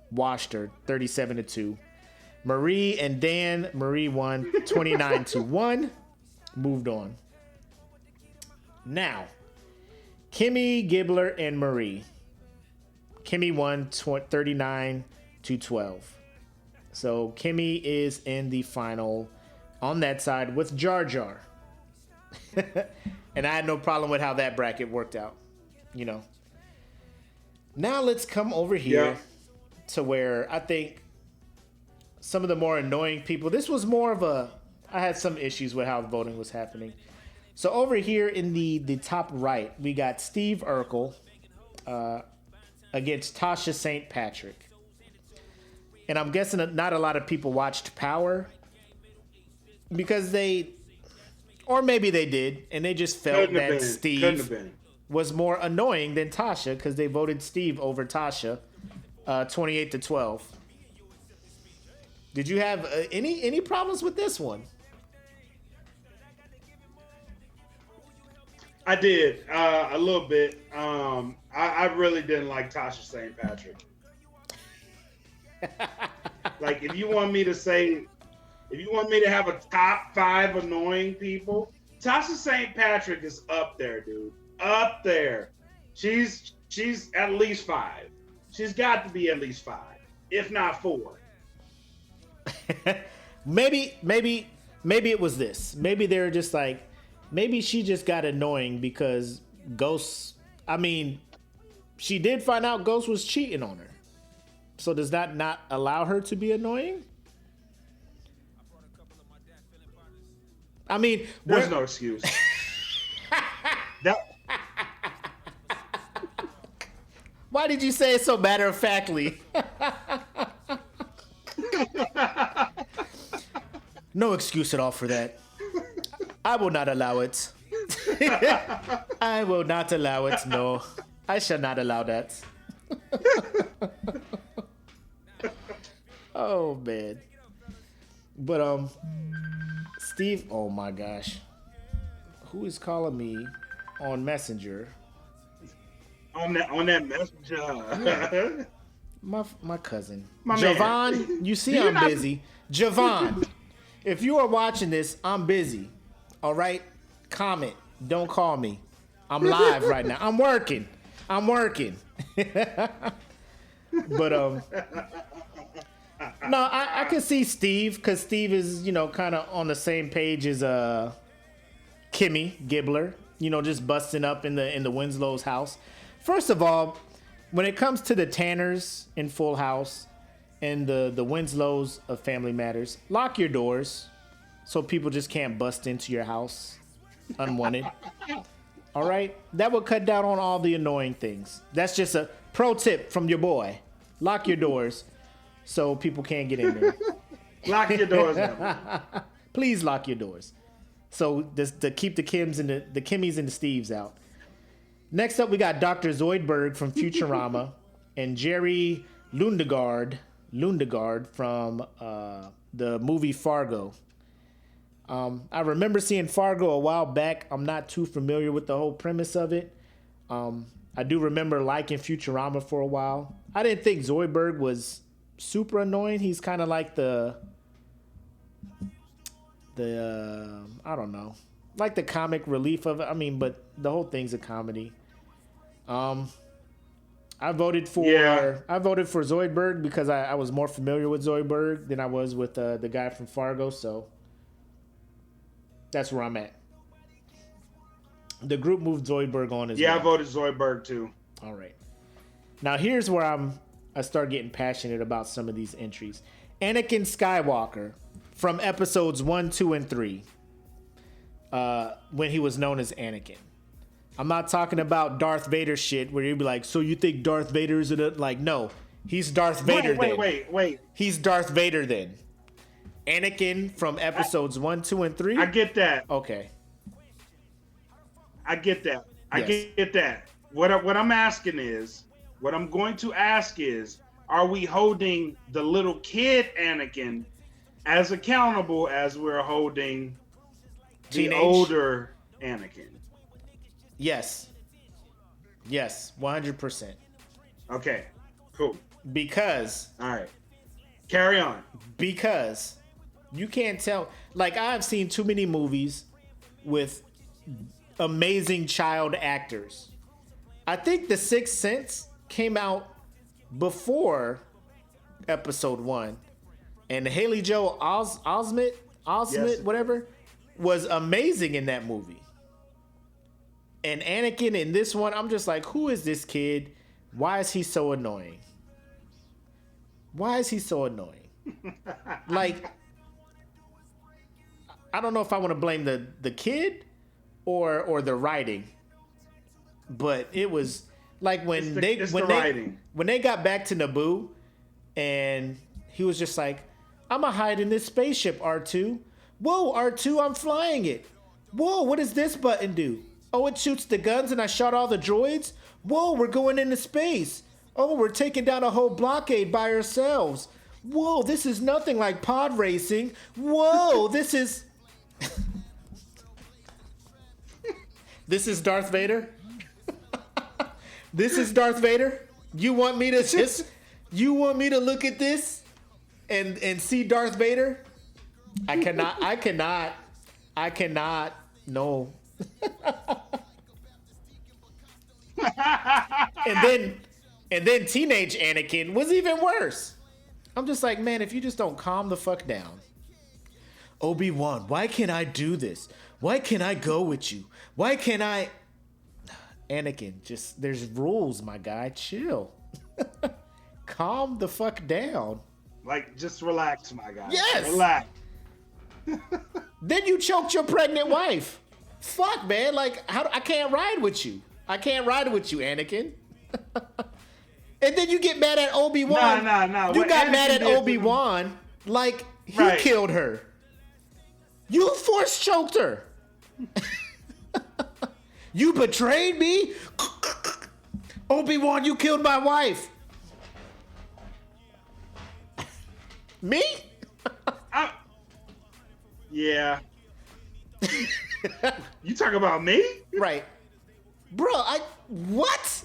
washed her 37-2. Marie and Dan, Marie won 29-1. Moved on. Now, Kimmy Gibbler and Marie. Kimmy won 39-12. So Kimmy is in the final on that side with Jar Jar. And I had no problem with how that bracket worked out. Now let's come over here to where I think some of the more annoying people, this was more of I had some issues with how the voting was happening. So over here in the top right, we got Steve Urkel against Tasha St. Patrick. And I'm guessing that not a lot of people watched Power because or maybe they did, and they just felt that Steve was more annoying than Tasha because they voted Steve over Tasha 28-12. Did you have any problems with this one? I did a little bit. I really didn't like Tasha St. Patrick. Like, if you want me to have a top 5 annoying people, Tasha St. Patrick is up there, dude. Up there. She's at least 5. She's got to be at least 5, if not 4. Maybe it was this. Maybe they were just like, maybe she just got annoying because Ghost. I mean, she did find out Ghost was cheating on her. So does that not allow her to be annoying? I mean, there's no excuse. Why did you say it so matter of factly? No excuse at all for that. I will not allow it. I will not allow it. No, I shall not allow that. Oh man. But Steve, oh my gosh. Who is calling me on Messenger? On that messenger. My cousin. My Javon, man. you see I'm busy. Javon, if you are watching this, I'm busy. All right? Comment. Don't call me. I'm live right now. I'm working. But no, I can see Steve, because Steve is, kind of on the same page as Kimmy Gibbler, just busting up in the Winslow's house. First of all, when it comes to the Tanners in Full House and the Winslows of Family Matters, lock your doors so people just can't bust into your house unwanted. All right? That will cut down on all the annoying things. That's just a pro tip from your boy. Lock your doors so people can't get in there. Lock your doors. Please lock your doors. So to keep the Kims and the Kimmies and the Steves out. Next up, we got Dr. Zoidberg from Futurama and Jerry Lundegaard from the movie Fargo. I remember seeing Fargo a while back. I'm not too familiar with the whole premise of it. I do remember liking Futurama for a while. I didn't think Zoidberg was super annoying. He's kind of like the I don't know, like the comic relief of it. I mean, but the whole thing's a comedy. I voted for Zoidberg because I was more familiar with Zoidberg than I was with the guy from Fargo, so that's where I'm at. The group moved Zoidberg on as well. Yeah, I voted Zoidberg too. All right. Now here's where I start getting passionate about some of these entries. Anakin Skywalker from episodes 1, 2, and 3. When he was known as Anakin. I'm not talking about Darth Vader shit where you'd be like, so you think Darth Vader is like, no, he's Darth Vader then. Wait. He's Darth Vader then. Anakin from episodes 1, 2, and 3? I get that. Okay. I get that. Yes. Get that. What I'm going to ask is, are we holding the little kid Anakin as accountable as we're holding the older Anakin? Yes. Yes, 100%. Okay, cool. Because. All right. Carry on. Because you can't tell. Like, I've seen too many movies with amazing child actors. I think The Sixth Sense came out before episode 1. And Haley Joel Osment, Yes. whatever, was amazing in that movie. And Anakin in this one, I'm just like, who is this kid? Why is he so annoying? Like, I don't know if I want to blame the kid or the writing, but it was like when they got back to Naboo, and he was just like, I'm gonna hide in this spaceship, R2. Whoa, R2, I'm flying it. Whoa, what does this button do? Oh, it shoots the guns and I shot all the droids? Whoa, we're going into space. Oh, we're taking down a whole blockade by ourselves. Whoa, this is nothing like pod racing. Whoa, this is... This is Darth Vader? This is Darth Vader. You want me to look at this and see Darth Vader? I cannot. No. and then teenage Anakin was even worse. I'm just like, man, if you just don't calm the fuck down. Obi-Wan, why can't I do this? Why can't I go with you? Why can't I? Anakin, just, there's rules, my guy. Chill. Calm the fuck down. Like, just relax, my guy. Yes. Relax. Then you choked your pregnant wife. Fuck, man. Like, I can't ride with you. I can't ride with you, Anakin. And then you get mad at Obi-Wan. Nah. You got mad at Obi-Wan like he killed her. You force choked her. You betrayed me? Obi-Wan, you killed my wife. Me? Yeah. You talk about me? Right. Bro, what?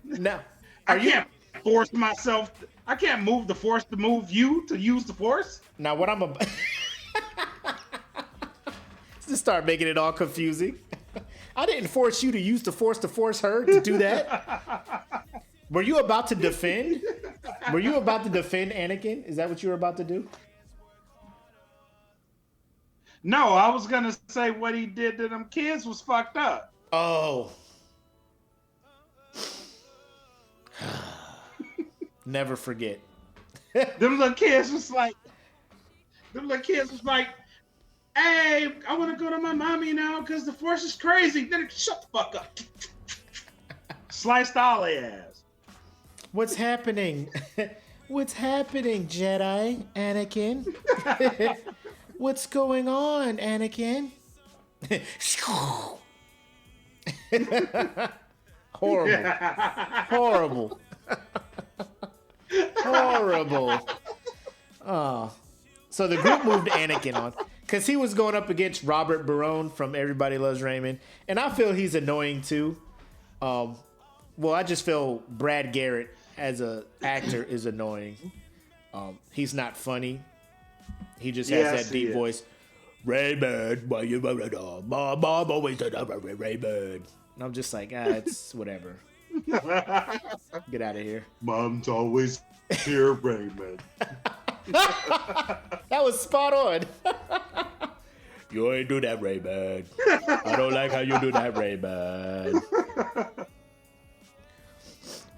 No. I can't force myself. I can't move the force to move you to use the force. Now what I'm about to start making it all confusing. I didn't force you to use the force to force her to do that. Were you about to defend? Were you about to defend Anakin? Is that what you were about to do? No, I was gonna say what he did to them kids was fucked up. Oh. Never forget. Them little kids was like, hey, I want to go to my mommy now because the force is crazy. Then shut the fuck up. Sliced all their ass. What's happening? What's happening, Jedi Anakin? What's going on, Anakin? Horrible. Horrible. Oh. So the group moved Anakin on because he was going up against Robert Barone from Everybody Loves Raymond. And I feel he's annoying too. Well, I just feel Brad Garrett as an actor is annoying. He's not funny. He just has that deep voice. Raymond, why you Mom always said Raymond. And I'm just like, it's whatever. Get out of here. Mom's always here, Raymond. That was spot on. You ain't do that, Raymond. I don't like how you do that, Raymond.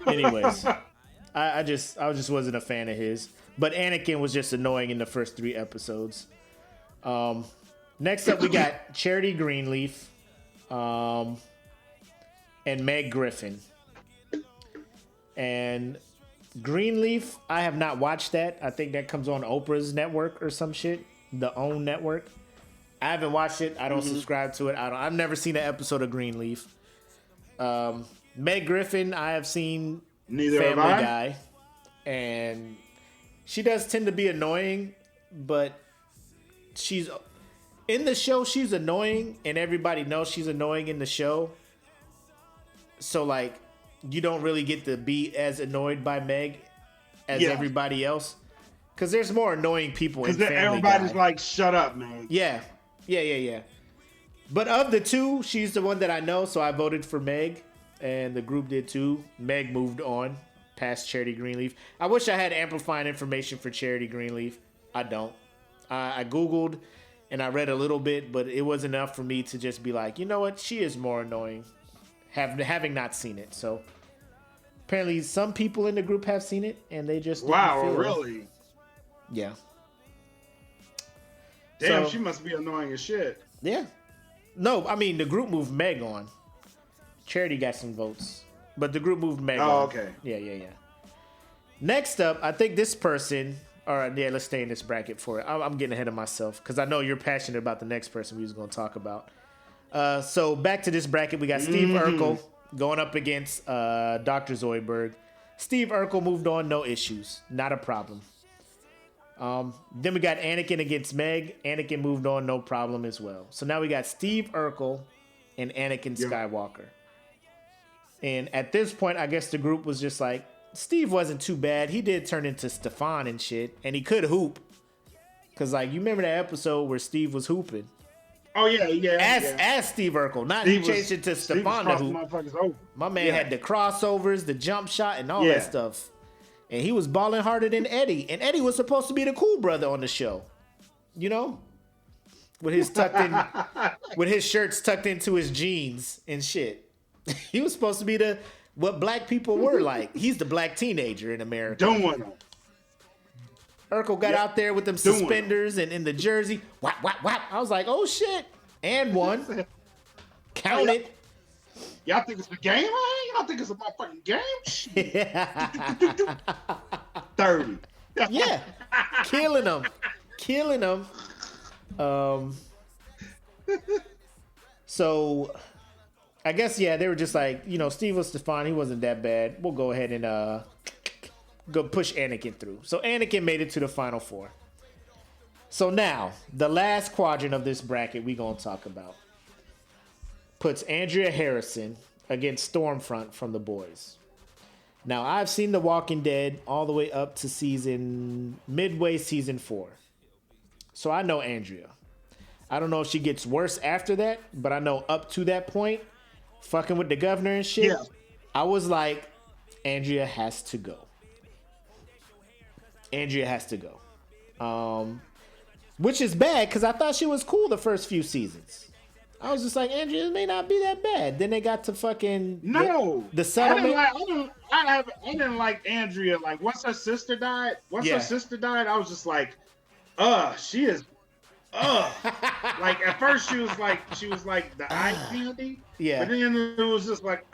Anyways, I just wasn't a fan of his. But Anakin was just annoying in the first 3 episodes. Next up, we got Charity Greenleaf and Meg Griffin. And Greenleaf, I have not watched that. I think that comes on Oprah's network or some shit, the OWN network. I haven't watched it. I don't subscribe to it. I've never seen an episode of Greenleaf. Meg Griffin, I have seen Neither Family have I. Guy, and she does tend to be annoying, but she's in the show. She's annoying, and everybody knows she's annoying in the show. So like, you don't really get to be as annoyed by Meg as everybody else, because there's more annoying people in Family everybody's Guy. like, shut up, man. Yeah. But of the two, she's the one that I know, so I voted for Meg, and the group did too. Meg moved on past Charity Greenleaf. I wish I had amplifying information for Charity Greenleaf. I don't. I Googled and I read a little bit, but it wasn't enough for me to just be like, you know what? She is more annoying, having not seen it. So apparently some people in the group have seen it, and they just didn't feel it. Really? Yeah. Damn, So- she must be annoying as shit. Yeah. No, I mean, the group moved Meg on. Charity got some votes, but the group moved Meg on. Oh, okay. Yeah. Next up, I think this person. All right, yeah, let's stay in this bracket for it. I'm getting ahead of myself because I know you're passionate about the next person we was going to talk about. So back to this bracket, we got Steve Urkel going up against Dr. Zoidberg. Steve Urkel moved on, no issues, not a problem. Then we got Anakin against Meg. Anakin moved on, no problem as well. So now we got Steve Urkel and Anakin Skywalker. And at this point, I guess the group was just like, Steve wasn't too bad. He did turn into Stefan and shit, and he could hoop. Cause like you remember that episode where Steve was hooping? Oh yeah. As Steve Urkel, not he changed it to Stefan to hoop. My man had the crossovers, the jump shot, and all that stuff. And he was balling harder than Eddie. And Eddie was supposed to be the cool brother on the show. You know? With his with his shirts tucked into his jeans and shit. He was supposed to be what black people were like. He's the black teenager in America. Doing it. Urkel got out there with them suspenders and in the jersey. Whap, whap, whap. I was like, oh shit. And one. Count it. Y'all think it's the game, man? Y'all think it's a motherfucking game? Shit. 30. Yeah. Killing them. So I guess, they were just like, Steve was Stefan. He wasn't that bad. We'll go ahead and go push Anakin through. So Anakin made it to the Final Four. So now, the last quadrant of this bracket we gonna talk about puts Andrea Harrison against Stormfront from The Boys. Now, I've seen The Walking Dead all the way up to midway season 4. So I know Andrea. I don't know if she gets worse after that, but I know up to that point, fucking with the governor and shit, I was like, Andrea has to go. Which is bad because I thought she was cool the first few seasons. I was just like, Andrea may not be that bad. Then they got to fucking the settlement. I didn't like Andrea. Like once her sister died, I was just like, she is, like at first she was like the eye candy. Yeah. But then it was just like,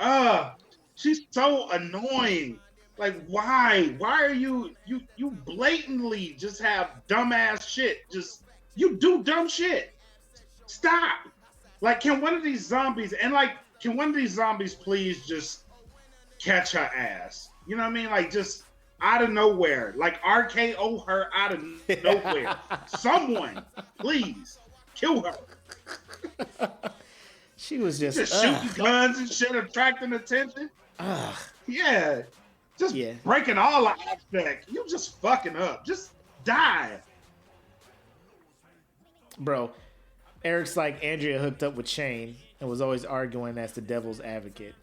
she's so annoying. Like why are you blatantly just have dumbass shit? Just you do dumb shit. Stop. Like can one of these zombies please just catch her ass? You know what I mean? Like just out of nowhere. Like RKO her out of nowhere. Someone, please kill her. She was just shooting guns and shit, attracting attention. Yeah. Just breaking all the aspect. You just fucking up. Just die. Bro, Eric's like Andrea hooked up with Shane and was always arguing as the devil's advocate.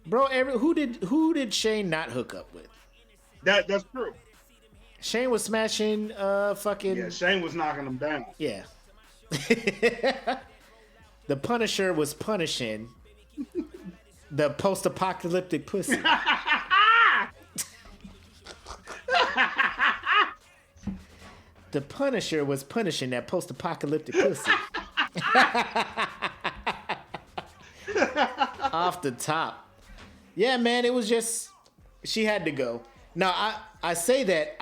Bro, who did Shane not hook up with? That's true. Shane was smashing fucking... Yeah, Shane was knocking him down. Yeah. The Punisher was punishing the post-apocalyptic pussy. The Punisher was punishing that post-apocalyptic pussy. Off the top. Yeah, man, it was just... She had to go. Now, I say that...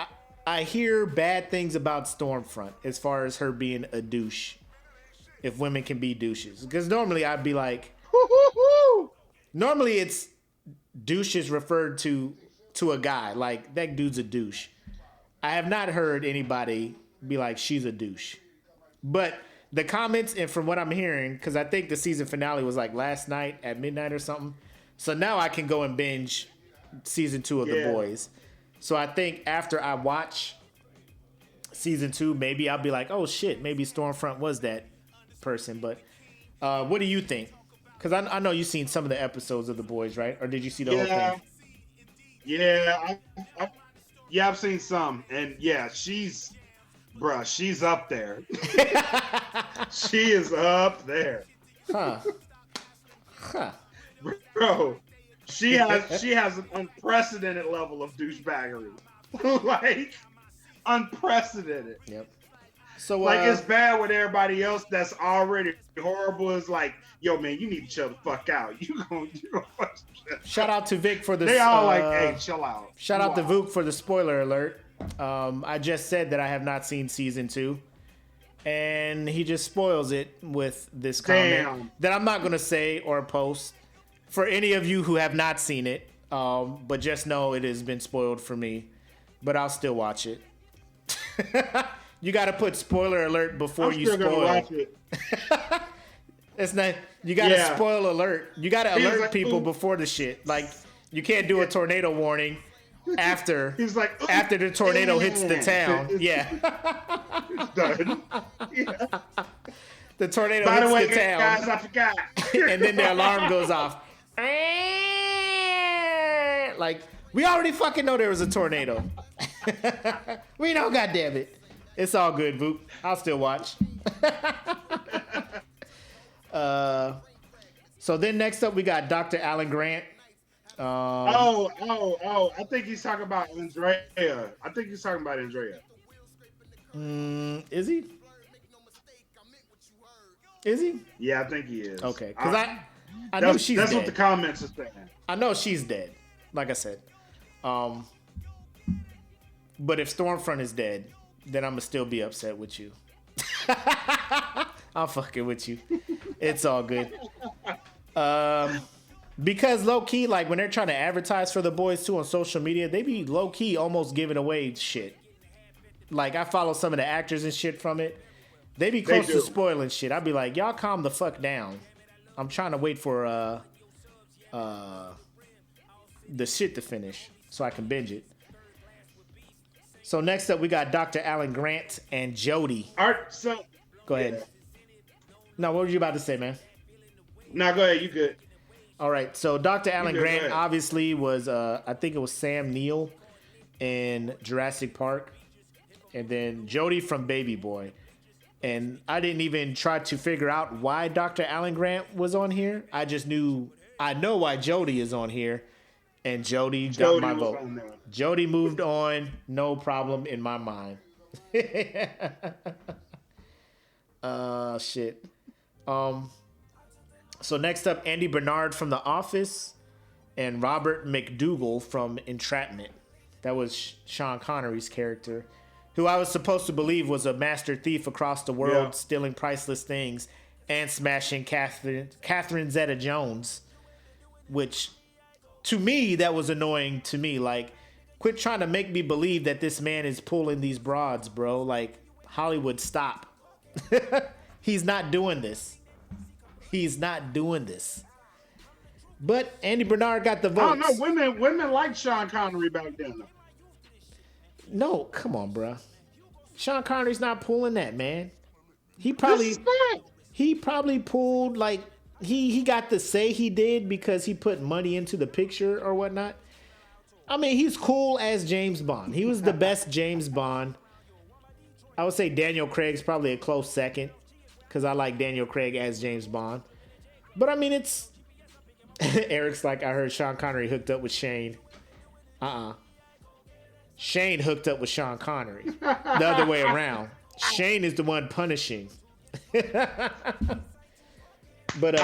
I hear bad things about Stormfront as far as her being a douche. If women can be douches. Because normally I'd be like... Normally it's douche is referred to a guy. Like, that dude's a douche. I have not heard anybody be like, she's a douche. But the comments, and from what I'm hearing, because I think the season finale was like last night at midnight or something. So now I can go and binge season 2 of The Boys. So I think after I watch season 2, maybe I'll be like, oh shit, maybe Stormfront was that person. But what do you think? Because I know you've seen some of the episodes of The Boys, right? Or did you see the whole thing? Yeah, I've seen some. And yeah, she's up there. She is up there. Huh. Bro, she has an unprecedented level of douchebaggery. Like, unprecedented. Yep. So like it's bad with everybody else that's already horrible. It's like, yo, man, you need to chill the fuck out. You gonna shout out to Vic for the. They all like, hey, chill out. Shout out to Vuk for the spoiler alert. I just said that I have not seen season 2, and he just spoils it with this comment that I'm not gonna say or post for any of you who have not seen it. But just know it has been spoiled for me. But I'll still watch it. You got to put spoiler alert before you spoil. Watch it. It's not. You gotta Yeah. spoil alert. You gotta He was alert like, people "Ooh." bone the shit. Like you can't do a tornado warning after He's like, "Ooh, after the tornado hits the town. It's Yeah, done. Yeah. the tornado By the hits way, the town, guys, I forgot. and then the alarm goes off. Like we already fucking know there was a tornado. We know, goddamn it. It's all good, Boop. I'll still watch. So then next up we got Dr. Alan Grant. Oh! I think he's talking about Andrea. Is he? Is he? Yeah, I think he is. Okay, because I know she's that's dead. what the comments are saying. I know she's dead. Like I said. But if Stormfront is dead, then I'm gonna still be upset with you. I'm fucking with you. It's all good. Because low key, like when they're trying to advertise for The Boys too on social media, they be low key almost giving away shit. Like I follow some of the actors and shit from it. They be close to spoiling shit. I'd be like, y'all calm the fuck down. I'm trying to wait for the shit to finish so I can binge it. So next up we got Dr. Alan Grant and Jodie. Go ahead. No, what were you about to say, man? No, go ahead. You good? All right. So Dr. Alan good, Grant go ahead. obviously was, I think it was Sam Neill in Jurassic Park, and then Jodie from Baby Boy. And I didn't even try to figure out why Dr. Alan Grant was on here. I just knew, I know why Jodie is on here, and Jodie got my was vote. on there. Jodie moved on, no problem in my mind. Shit. So next up, Andy Bernard from The Office and Robert McDougal from Entrapment. That was Sean Connery's character, who I was supposed to believe was a master thief across the world, stealing priceless things and smashing Catherine Zeta-Jones, which to me, that was annoying to me. Like, quit trying to make me believe that this man is pulling these broads, bro. Like, Hollywood, stop. He's not doing this. He's not doing this. But Andy Bernard got the votes. I don't know. Women liked Sean Connery back then. No, come on, bro. Sean Connery's not pulling that, man. He probably pulled, like, he got to say he did because he put money into the picture or whatnot. I mean, he's cool as James Bond. He was the best James Bond. I would say Daniel Craig's probably a close second because I like Daniel Craig as James Bond. But I mean, it's Eric's like, I heard Sean Connery hooked up with Shane. Shane hooked up with Sean Connery. The other way around. Shane is the one punishing. But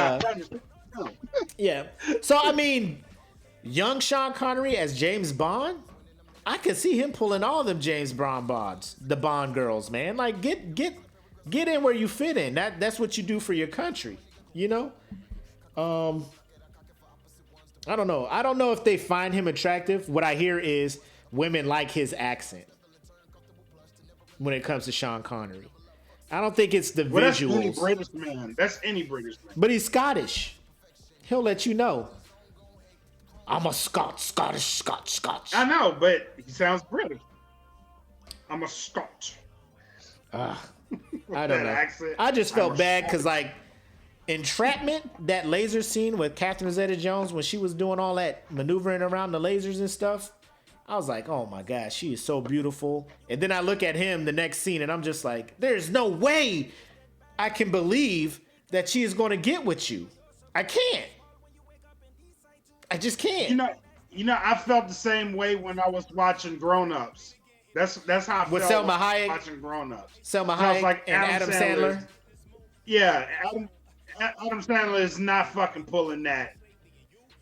yeah. So I mean, young Sean Connery as James Bond, I could see him pulling all them James Bond bonds, the Bond girls, man. Like get in where you fit in. That's what you do for your country, you know? I don't know. I don't know if they find him attractive. What I hear is women like his accent when it comes to Sean Connery. I don't think it's the visuals. That's any British man. But he's Scottish. He'll let you know. I'm a Scotch. I know, but he sounds British. I'm a Scotch. I don't that know. accent, I just I'm felt a bad Scotch. because, like, Entrapment, that laser scene with Catherine Zeta-Jones when she was doing all that maneuvering around the lasers and stuff, I was like, oh my gosh, she is so beautiful. And then I look at him the next scene and I'm just like, there's no way I can believe that she is going to get with you. I can't. I just can't. You know, I felt the same way when I was watching Grown Ups. That's how I With felt Selma Hayek? watching Grown Ups. Selma I was Hayek like, and Adam Sandler. Yeah, Adam Sandler is not fucking pulling that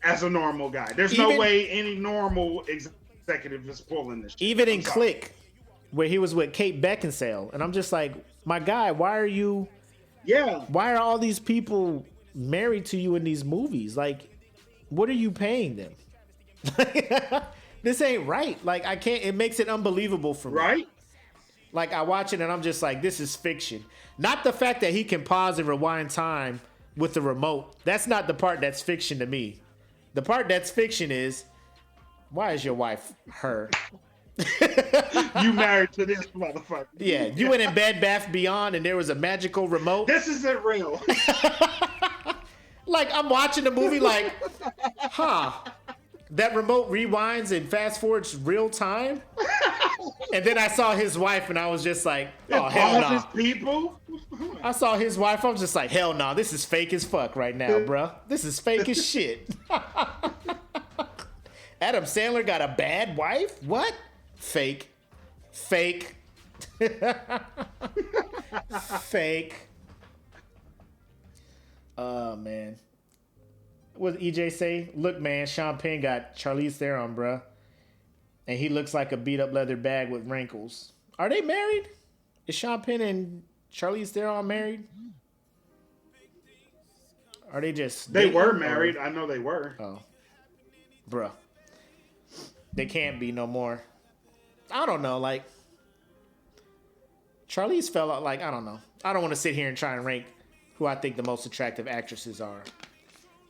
as a normal guy. There's no way any normal executive is pulling this shit. Even in I'm sorry. Click, where he was with Kate Beckinsale, and I'm just like, my guy, why are all these people married to you in these movies? Like, what are you paying them? This ain't right. Like, I can't, it makes it unbelievable for me. Right? Like, I watch it and I'm just like, this is fiction. Not the fact that he can pause and rewind time with the remote. That's not the part that's fiction to me. The part that's fiction is, why is your wife her? You married to this motherfucker. Yeah, you went in Bed Bath Beyond and there was a magical remote. This isn't real. Like, I'm watching the movie like, huh, that remote rewinds and fast forwards real time? And then I saw his wife and I was just like, oh, hell no. People? I saw his wife, I was just like, hell no, this is fake as fuck right now, bruh. This is fake as shit. Adam Sandler got a bad wife? What? Fake. Fake. Fake. Oh, man. What did EJ say? Look, man, Sean Penn got Charlize Theron, bruh. And he looks like a beat-up leather bag with wrinkles. Are they married? Is Sean Penn and Charlize Theron married? Are they just... They were dating, married. or- I know they were. Oh. Bruh. They can't be no more. I don't know, like... Charlize fell out, like, I don't know. I don't want to sit here and try and rank who I think the most attractive actresses are.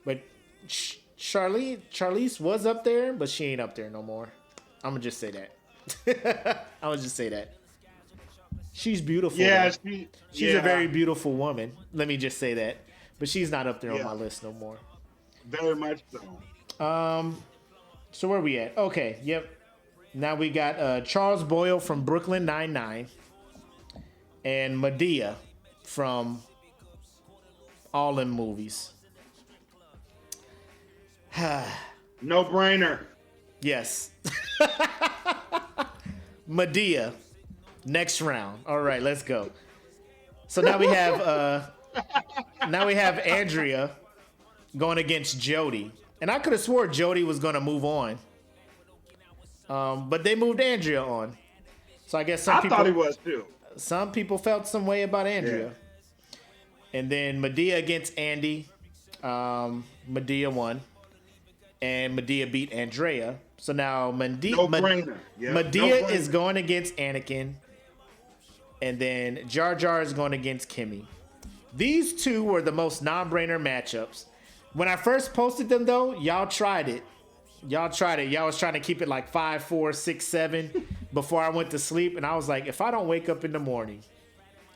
But Charlize was up there, but she ain't up there no more. I'm going to just say that. I'm going to just say that. She's beautiful. Yeah, though. She's a very beautiful woman. Let me just say that. But she's not up there on my list no more. Very much so. So where we at? Okay, yep. Now we got Charles Boyle from Brooklyn Nine-Nine and Medea from all them movies. No brainer. Yes. Medea. Next round. All right, let's go. So now we have Andrea going against Jody. And I could have swore Jody was going to move on. But they moved Andrea on. So I guess I thought he was too. some people felt some way about Andrea. Yeah. And then Medea against Andy. Medea won. And Medea beat Andrea. So now Medea is going against Anakin. And then Jar Jar is going against Kimmy. These two were the most non-brainer matchups. When I first posted them, though, y'all tried it. Y'all was trying to keep it like 5, 4, 6, 7 before I went to sleep. And I was like, if I don't wake up in the morning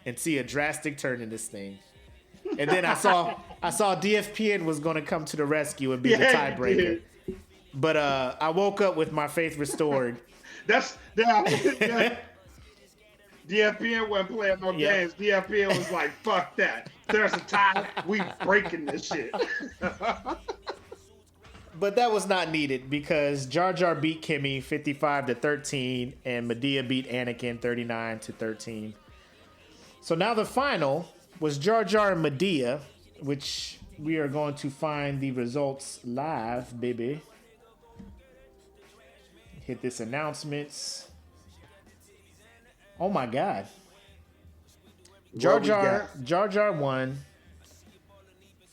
and see a drastic turn in this thing. And then I saw DFPN was going to come to the rescue and be the tiebreaker. But I woke up with my faith restored. DFPN wasn't playing no games. DFPN was like, fuck that. There's a tie. We breaking this shit. But that was not needed because Jar Jar beat Kimmy 55-13 and Medea beat Anakin 39-13. So now the final was Jar Jar and Medea, which we are going to find the results live, baby. Hit this announcements. Oh my God. Jar Jar won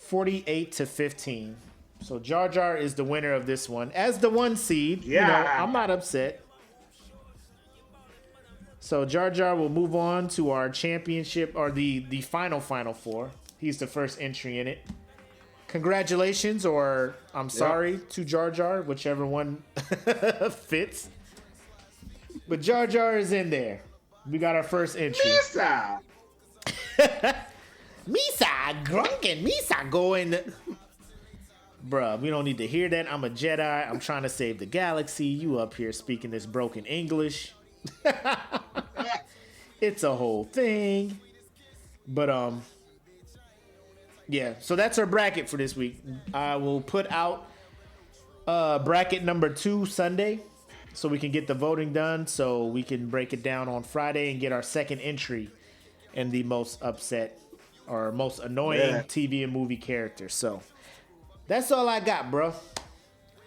48-15. So Jar Jar is the winner of this one. As the 1 seed, I'm not upset. So Jar Jar will move on to our championship, or the final four. He's the first entry in it. Congratulations, or I'm sorry to Jar Jar, whichever one fits. But Jar Jar is in there. We got our first entry. Misa! Misa, Grunkin, Misa going. Bruh, we don't need to hear that. I'm a Jedi. I'm trying to save the galaxy. You up here speaking this broken English. It's a whole thing. But, yeah. So that's our bracket for this week. I will put out bracket number 2 Sunday so we can get the voting done, so we can break it down on Friday and get our second entry in the most upset or most annoying TV and movie characters. So that's all I got, bro.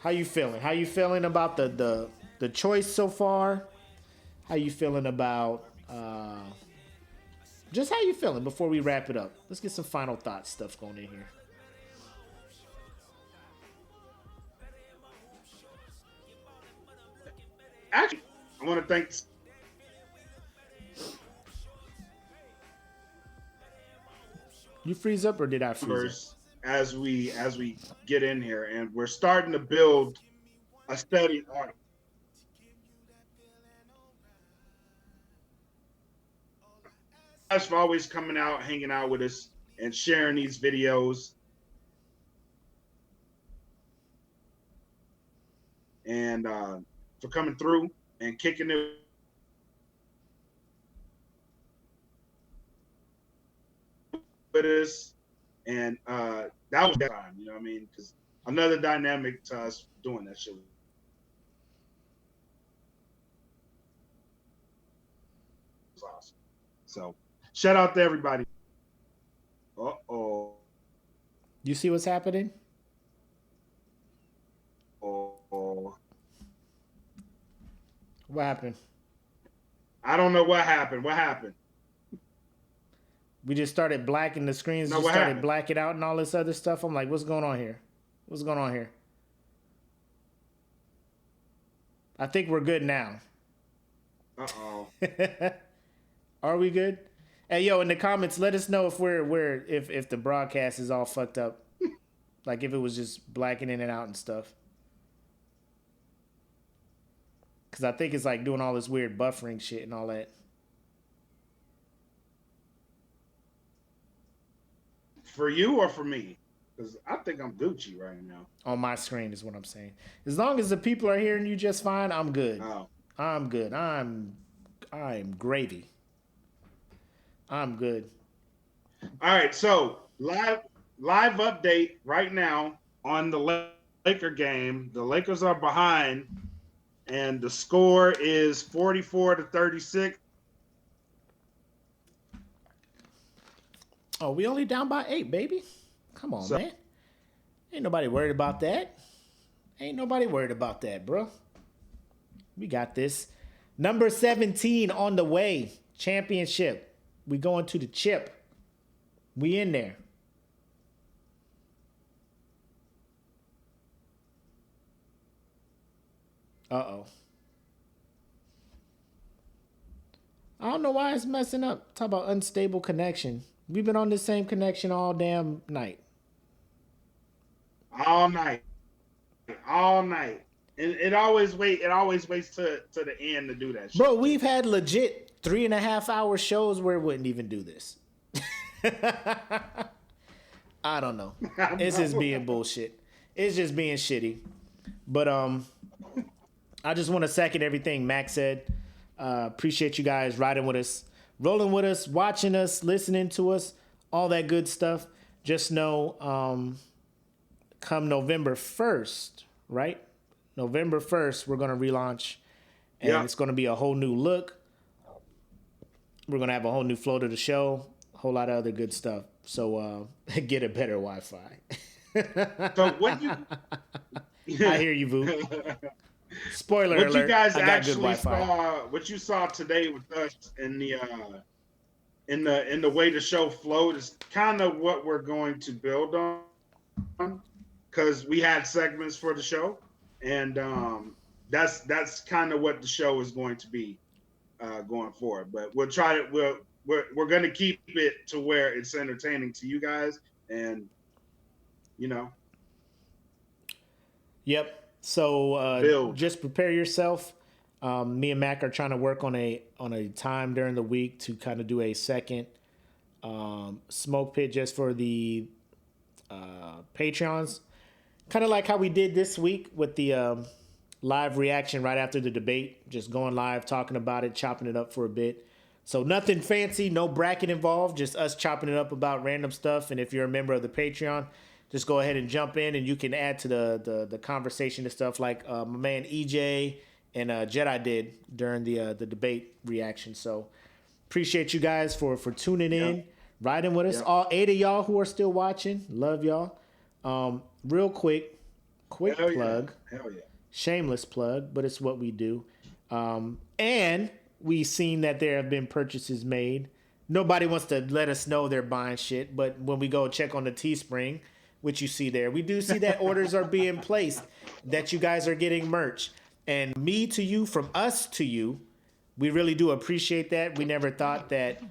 How you feeling? How you feeling about the choice so far? How you feeling about just how you feeling before we wrap it up? Let's get some final thoughts stuff going in here. Actually, I want to thank. You freeze up or did I freeze as we get in here, and we're starting to build a steady audience. Guys for always coming out, hanging out with us, and sharing these videos. And for coming through and kicking it with us. And that was that time, you know what I mean? Because another dynamic to us doing that shit. It was awesome. So shout out to everybody. Uh-oh. You see what's happening? Oh. What happened? I don't know what happened. What happened? We just started blacking the screens, No, just what started happened? blacking out and all this other stuff. I'm like, what's going on here? What's going on here? I think we're good now. Uh-oh. Are we good? Hey, yo, in the comments, let us know if if the broadcast is all fucked up. Like if it was just blacking in and out and stuff. Because I think it's like doing all this weird buffering shit and all that. For you or for me? Because I think I'm Gucci right now. On my screen is what I'm saying. As long as the people are hearing you just fine, I'm good. Oh. I'm good. I'm gravy. I'm good. All right, so live update right now on the Laker game. The Lakers are behind, and the score is 44-36. Oh, we only down by 8, baby. Come on, man. Ain't nobody worried about that. Ain't nobody worried about that, bro. We got this. Number 17 on the way. Championship. We going to the chip. We in there. Uh-oh. I don't know why it's messing up. Talk about unstable connection. We've been on the same connection all damn night. All night. And it always waits to the end to do that shit. Bro, we've had legit 3.5 hour shows where it wouldn't even do this. I don't know. It's just being bullshit. It's just being shitty. But I just want to second everything Max said. Appreciate you guys riding with us, rolling with us, watching us, listening to us, all that good stuff. Just know, come November 1st, right? November 1st, we're going to relaunch, and it's going to be a whole new look. We're going to have a whole new flow to the show, a whole lot of other good stuff. So get a better Wi-Fi. So what you... I hear you, Boo. Spoiler what alert, you guys I got good actually Wi-Fi. saw, what you saw today with us in the way the show flowed is kind of what we're going to build on, because we had segments for the show, and that's kind of what the show is going to be going forward. But we'll try to we're going to keep it to where it's entertaining to you guys, and you know. Yep. So just prepare yourself. Me and Mac are trying to work on a time during the week to kind of do a second smoke pit just for the Patreons. Kind of like how we did this week with the live reaction right after the debate. Just going live, talking about it, chopping it up for a bit. So nothing fancy, no bracket involved, just us chopping it up about random stuff. And if you're a member of the Patreon, just go ahead and jump in, and you can add to the conversation and stuff like my man EJ and Jedi did during the debate reaction. So appreciate you guys for tuning in, riding with us. All 8 of y'all who are still watching, love y'all. Real quick plug. Hell yeah. Shameless plug, but it's what we do. And we've seen that there have been purchases made. Nobody wants to let us know they're buying shit, but when we go check on the Teespring, which you see there, we do see that orders are being placed, that you guys are getting merch. And me to you, from us to you, we really do appreciate that. We never thought that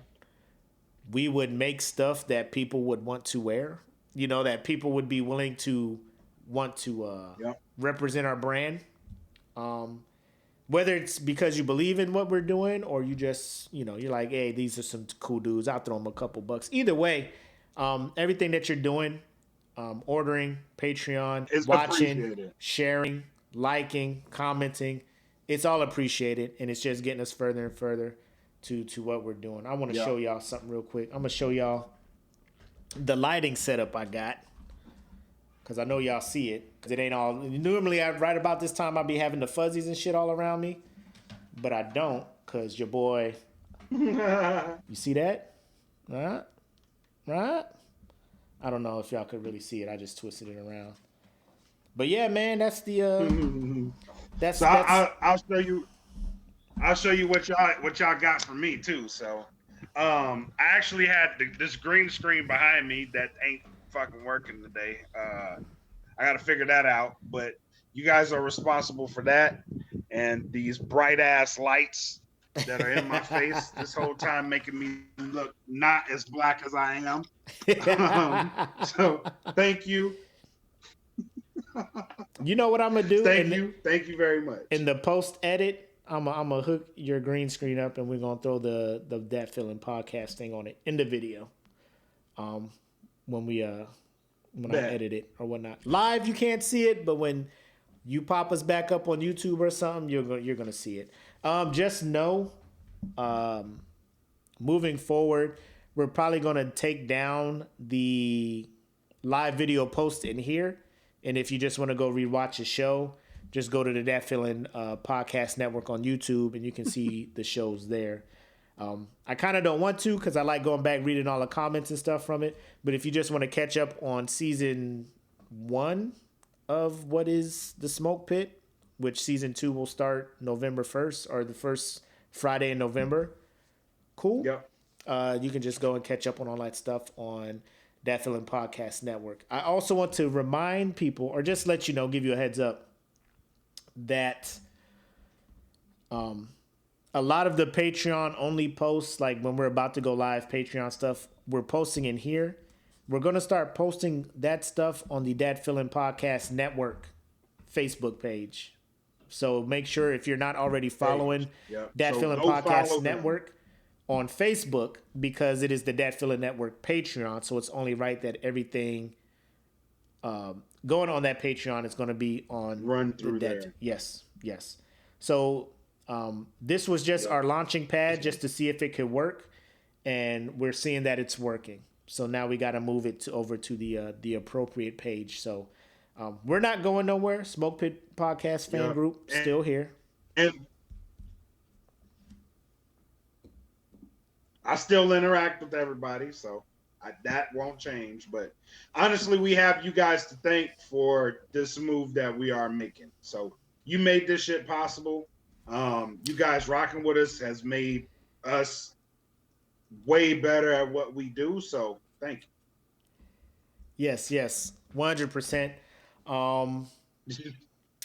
we would make stuff that people would want to wear. you know, that people would be willing to want to represent our brand. Whether it's because you believe in what we're doing or you just, you know, you're like, hey, these are some cool dudes. I'll throw them a couple bucks. Either way, everything that you're doing, ordering, Patreon, It's watching, appreciated. sharing, liking, commenting, it's all appreciated. And it's just getting us further and further to what we're doing. I want to show y'all something real quick. I'm going to show y'all the lighting setup I got. Because I know y'all see it. Because it ain't all... Normally, right about this time, I'll be having the fuzzies and shit all around me. But I don't. Because your boy... You see that? Right? Right? I don't know if y'all could really see it. I just twisted it around. But yeah, man, that's the... that's. I'll show you... I'll show you what y'all got for me, too. So, I actually had this green screen behind me that ain't fucking working today. I got to figure that out, but you guys are responsible for that. And these bright ass lights that are in my face this whole time, making me look not as black as I am. So thank you. You know what I'm gonna do? Thank you very much. In the post edit, I'm gonna hook your green screen up, and we're gonna throw the That Feeling podcast thing on it in the video. When I edit it or whatnot. Live, you can't see it, but when you pop us back up on YouTube or something, you're gonna see it. Just know, moving forward, we're probably gonna take down the live video post in here, and if you just want to go rewatch a show, just go to the That Feeling podcast network on YouTube, and you can see the shows there. I kind of don't want to because I like going back reading all the comments and stuff from it. But if you just want to catch up on season 1 of what is the Smoke Pit, which season 2 will start November 1st or the first Friday in November. Cool. Yep. You can just go and catch up on all that stuff on That Feeling Podcast Network. I also want to remind people, or just let you know, give you a heads up, that a lot of the Patreon only posts, like when we're about to go live, Patreon stuff, we're posting in here. We're going to start posting that stuff on the That Feeling Podcast Network Facebook page. So make sure if you're not already following That Feeling Podcast Network on Facebook, because it is the That Feeling Network Patreon. So it's only right that everything going on that Patreon is going to be on run through there. Yes. So this was just our launching pad just to see if it could work, and we're seeing that it's working. So now we got to move it over to the appropriate page. So we're not going nowhere. Smoke Pit Podcast fan group still here, and I still interact with everybody, so that won't change. But honestly, we have you guys to thank for this move that we are making. So you made this shit possible. You guys rocking with us has made us way better at what we do. So thank you. Yes, 100%.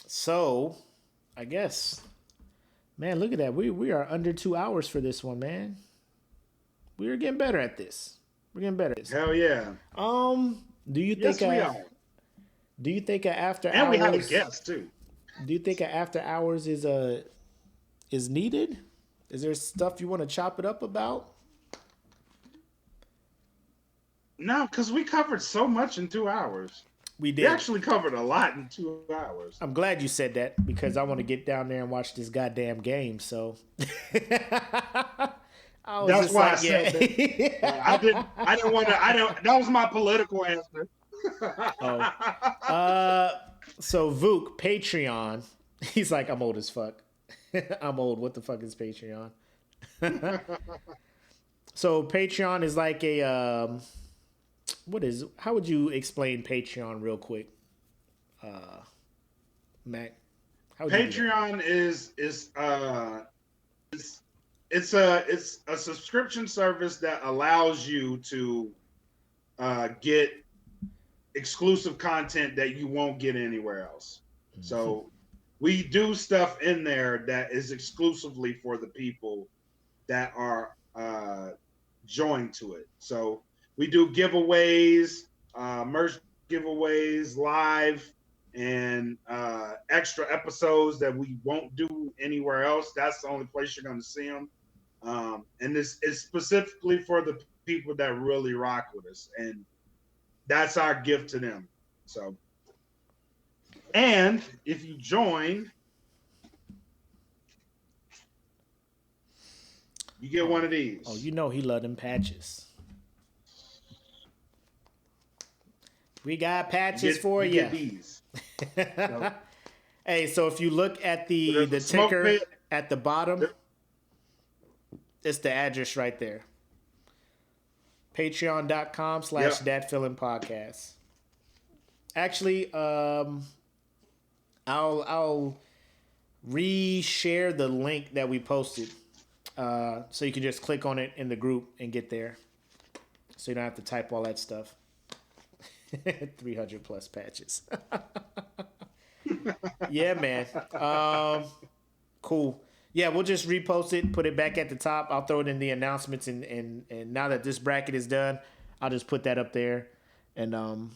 So I guess, man, look at that. We are under 2 hours for this one, man. We are getting better at this. We're getting better at this. Hell yeah. Do you think we are. Do you think after and hours? We had a guest too. Do you think after hours is needed? Is there stuff you want to chop it up about? No, because we covered so much in 2 hours. We did. We actually covered a lot in 2 hours. I'm glad you said that because I want to get down there and watch this goddamn game. So that's why I said that. I didn't want to. That was my political answer. So Vuk, Patreon. He's like, I'm old as fuck. I'm old. What the fuck is Patreon? So Patreon is like a how would you explain Patreon real quick? Mac. Patreon is it's a subscription service that allows you to get exclusive content that you won't get anywhere else. So we do stuff in there that is exclusively for the people that are joined to it. So we do giveaways. merch giveaways, live, and extra episodes that we won't do anywhere else. That's the only place you're going to see them. And it's specifically for the people that really rock with us. And that's our gift to them. So, and if you join, you get one of these. Oh, you know he love them patches. We got patches for you. Get these. So, hey, so if you look at the ticker pit at the bottom, it's the address right there. Patreon.com/thatfeelingpodcast. Actually, I'll re-share the link that we posted, so you can just click on it in the group and get there, so you don't have to type all that stuff. 300 plus patches. Yeah, man. Cool. Yeah, we'll just repost it, put it back at the top. I'll throw it in the announcements, and now that this bracket is done, I'll just put that up there. And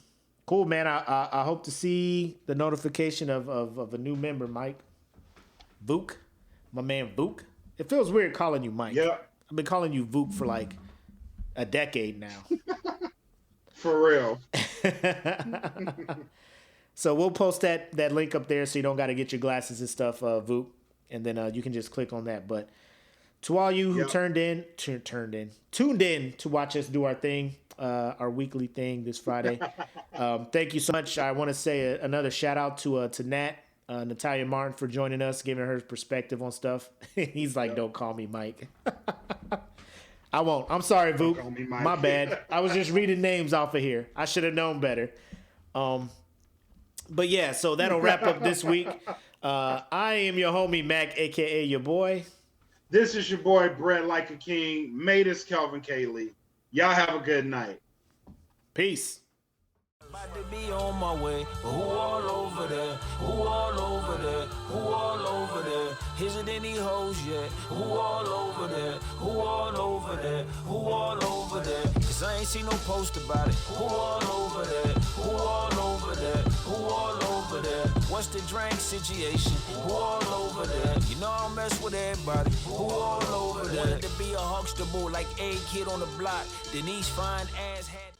cool, man. I hope to see the notification of a new member, Mike. Vuk. My man Vuk. It feels weird calling you Mike. Yeah. I've been calling you Vuk for like a decade now. For real. So we'll post that link up there so you don't got to get your glasses and stuff, Vuk. And then you can just click on that. But to all you who tuned in to watch us do our thing, our weekly thing this Friday, thank you so much. I want to say another shout out to Nat, Natalia Martin, for joining us, giving her perspective on stuff. He's like, don't call me Mike. I won't. I'm sorry, Vuk. My bad. I was just reading names off of here. I should have known better. But yeah, so that'll wrap up this week. I am your homie Mac, aka your boy. This is your boy Brett Like a King. Made us Kelvin K. Lee. Y'all have a good night. Peace. About to be on my way, but who all over there? Who all over there? Who all over there? Is it any hoes yet? Who all over there? Who all over there? Who all over there? Cause I ain't seen no post about it. Who all over there? Who all over there? Who all over there? What's the drink situation? Who all over there? You know I don't mess with everybody. Who all over there? Wanted to be a huckster boy like a kid on the block. Denise fine ass had